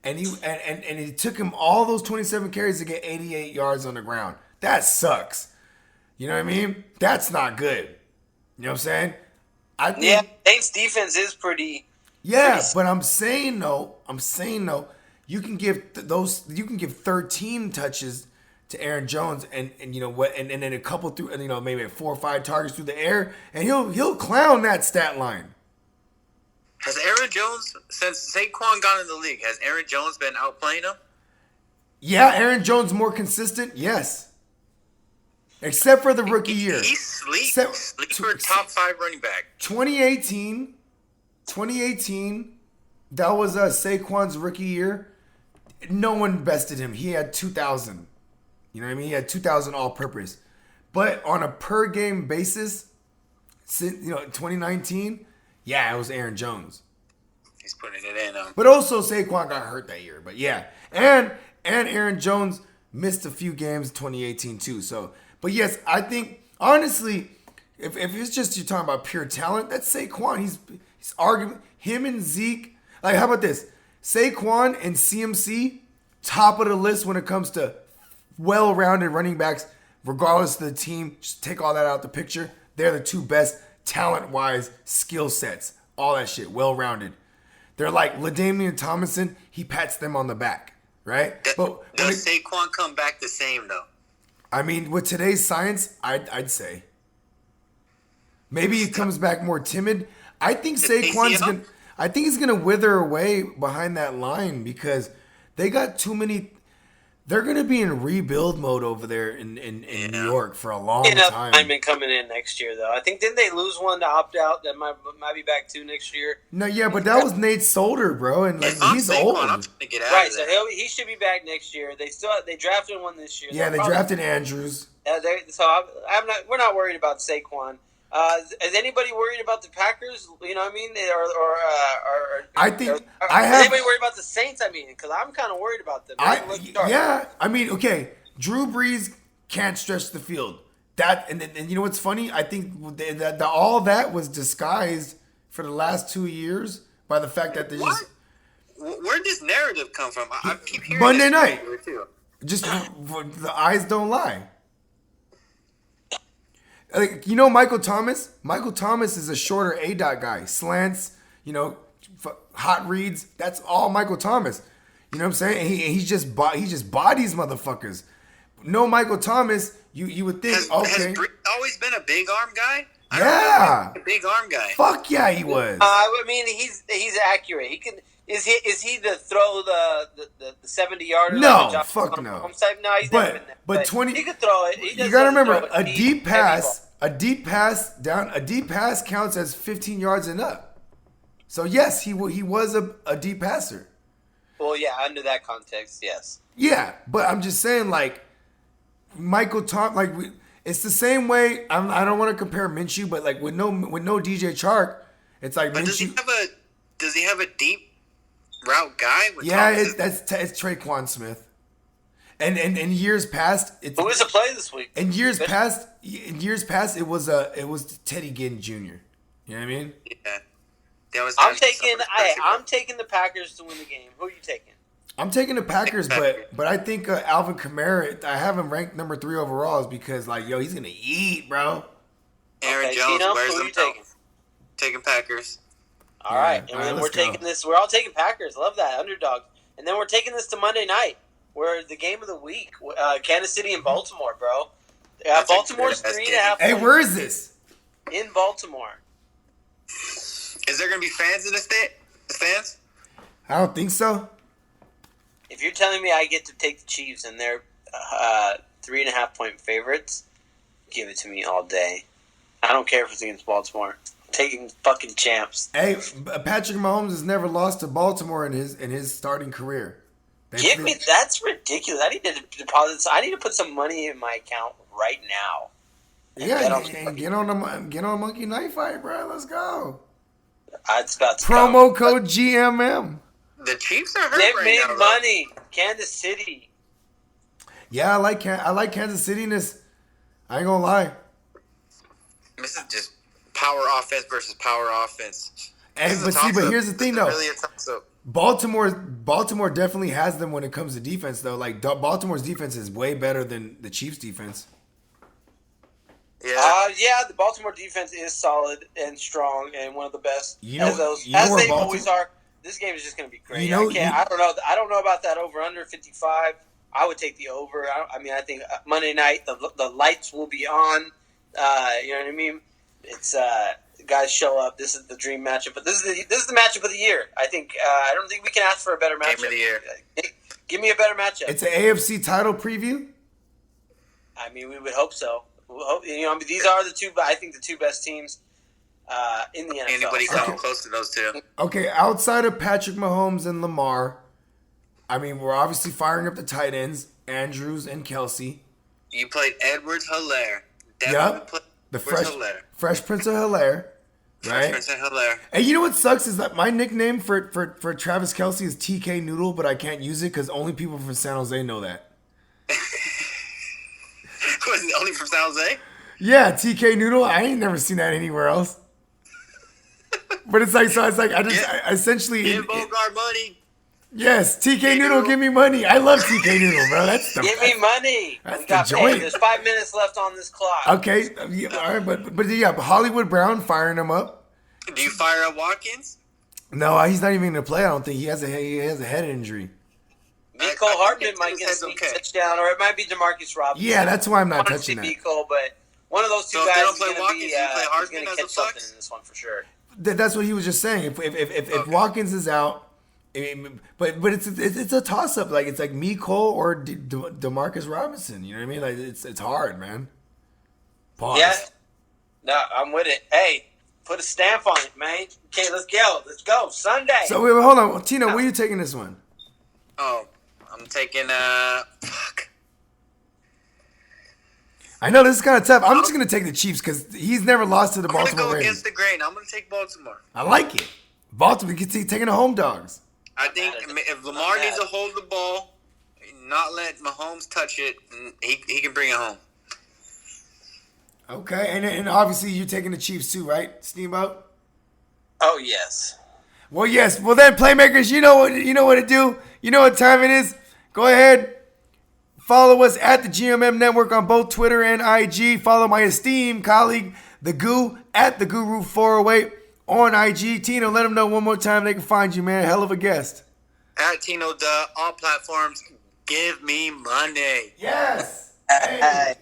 and he took him all those 27 carries to get 88 yards on the ground. That sucks. You know what I mean? That's not good. You know what I'm saying? I think, Saints defense is pretty. yeah, but I'm saying though, you can give 13 touches to Aaron Jones and you know what, and then a couple through, you know, maybe 4 or 5 targets through the air, and he'll clown that stat line. Has Aaron Jones, since Saquon got in the league, has Aaron Jones been outplaying him? Yeah, Aaron Jones more consistent, yes. Except for the rookie year. He's sleeper top 5 running back. 2018, that was Saquon's rookie year. No one bested him. He had 2,000. You know what I mean? He had 2,000 all-purpose. But on a per-game basis, since 2019, yeah, it was Aaron Jones. He's putting it in. But also Saquon got hurt that year. But yeah, and Aaron Jones missed a few games in 2018 too. So, but yes, I think honestly, if it's just you're talking about pure talent, that's Saquon. He's arguing him and Zeke. Like, how about this? Saquon and CMC, top of the list when it comes to well-rounded running backs, regardless of the team. Just take all that out the picture. They're the 2 best talent-wise, skill sets, all that shit, well-rounded. They're like LaDainian Tomlinson. He pats them on the back, right? But does Saquon come back the same though? I mean, with today's science, I'd say maybe he comes back more timid. I think Saquon's he's gonna wither away behind that line because they got too many. They're gonna be in rebuild mode over there in New York for a long time. Lineman coming in next year though. I think didn't they lose one to opt out that might be back 2 next year? No, yeah, but that was Nate Solder, bro, and like he's Saquon, old. I'm trying to get out Right, of so there. he should be back next year. They drafted one this year. Yeah, they drafted Andrews. We're not worried about Saquon. Is anybody worried about the Packers? You know what I mean? Is anybody worried about the Saints? I mean, because I'm kind of worried about them. I mean, okay, Drew Brees can't stretch the field. And you know what's funny? I think that all that was disguised for the last 2 years by the fact that they just. Where'd this narrative come from? I keep hearing Monday this night. too. Just the eyes don't lie. Like, you know Michael Thomas? Michael Thomas is a shorter A-dot guy. Slants, hot reads. That's all Michael Thomas. You know what I'm saying? He just bodies motherfuckers. No Michael Thomas, you would think, Has Brees always been a big arm guy? Yeah. A big arm guy. Fuck yeah, he was. I mean, he's accurate. He can. Is he the throw the 70-yarder? No, like fuck no. No, he's never been there. But 20. He could throw it. You gotta remember, a deep pass counts as 15 yards and up. So yes, he was a deep passer. Well, yeah, under that context, yes. Yeah, but I'm just saying, like, Michael Thomas, it's the same way. I don't want to compare Minshew, but like with no DJ Chark, it's like but Minshew. Does he have a deep route guy? Yeah, it's Traquan Smith. And in years past, who was a play this week? In years past, it was Teddy Ginn Jr. You know what I mean? Yeah. I'm taking the Packers to win the game. Who are you taking? I'm taking the Packers, but I think Alvin Kamara, I have him ranked number 3 overall, is because he's gonna eat, bro. Aaron Jones, Tino, where's who are the you taking? Taking Packers. All right, and then we're taking this. We're all taking Packers. Love that underdog. And then we're taking this to Monday night, where the game of the week, Kansas City and Baltimore, bro. Baltimore's 3.5. Hey, where is this? In Baltimore. Is there going to be fans in the stands? I don't think so. If you're telling me I get to take the Chiefs and they're 3.5 point favorites, give it to me all day. I don't care if it's against Baltimore. I'm taking fucking champs. Hey, Patrick Mahomes has never lost to Baltimore in his starting career. That's ridiculous. I need to deposit. I need to put some money in my account right now. Yeah, and get on Monkey Knife Fight, bro. Let's go. It's about to Promo code GMM. The Chiefs are hurt Give right me now. money, Kansas City. Yeah, I like Kansas City in this. I ain't gonna lie. This is just power offense versus power offense. But here's the thing though. Really a toss-up. Baltimore definitely has them when it comes to defense though. Like Baltimore's defense is way better than the Chiefs' defense. Yeah. The Baltimore defense is solid and strong and one of the best. Always are. This game is just going to be great. I don't know about that over under 55. I would take the over. I think Monday night the lights will be on. You know what I mean? It's guys show up. This is the dream matchup. But this is the matchup of the year. I think. I don't think we can ask for a better matchup. Game of the year. Give me a better matchup. It's an AFC title preview. I mean, we would hope so. We'll hope, these are the two. I think the two best teams in the NFL. Anybody coming close to those two? Okay, outside of Patrick Mahomes and Lamar, I mean, we're obviously firing up the tight ends, Andrews and Kelsey. You played Edwards-Helaire. Yep. The Fresh Prince of Hilaire. Right? Prince of Hilaire. And you know what sucks is that my nickname for Travis Kelsey is TK Noodle, but I can't use it because only people from San Jose know that. Was it only from San Jose? Yeah, TK Noodle. I ain't never seen that anywhere else. But it's like I essentially Give Bogard money. Yes, TK Noodle, give me money. I love TK Noodle, bro. Give me money. That's we got the joint. There's 5 minutes left on this clock. Okay, yeah, all right, but Hollywood Brown firing him up. Do you fire up Watkins? No, he's not even gonna play. I don't think he has a head injury. Cole Hardman might get a sneak touchdown, or it might be Demarcus Robinson. Yeah, that's why I'm not touching that. Cole, but one of those two guys is going to catch something in this one for sure. That's what he was just saying. If Watkins is out, I mean, but it's a toss up. Like it's like me, Cole, or Demarcus Robinson. You know what I mean? Like it's hard, man. Pause. Yeah. No, I'm with it. Hey, put a stamp on it, man. Okay, let's go. Let's go. Sunday. So wait, hold on, Tino. Where are you taking this one? Oh, I'm taking fuck. I know this is kind of tough. I'm just gonna take the Chiefs because he's never lost to the Baltimore I'm gonna go Ravens. against the grain. I'm gonna take Baltimore. I like it. Baltimore gets taking the home dogs. I think if Lamar needs to hold the ball, not let Mahomes touch it, he can bring it home. Okay, and obviously you're taking the Chiefs too, right, Steamboat? Oh yes. Well, yes. Well, then, Playmakers, you know what to do. You know what time it is. Go ahead. Follow us at the GMM Network on both Twitter and IG. Follow my esteemed colleague, The Guru, at The Guru 408 on IG. Tino, let them know one more time they can find you, man. Hell of a guest. At Tino, all platforms, give me money. Yes. Hey.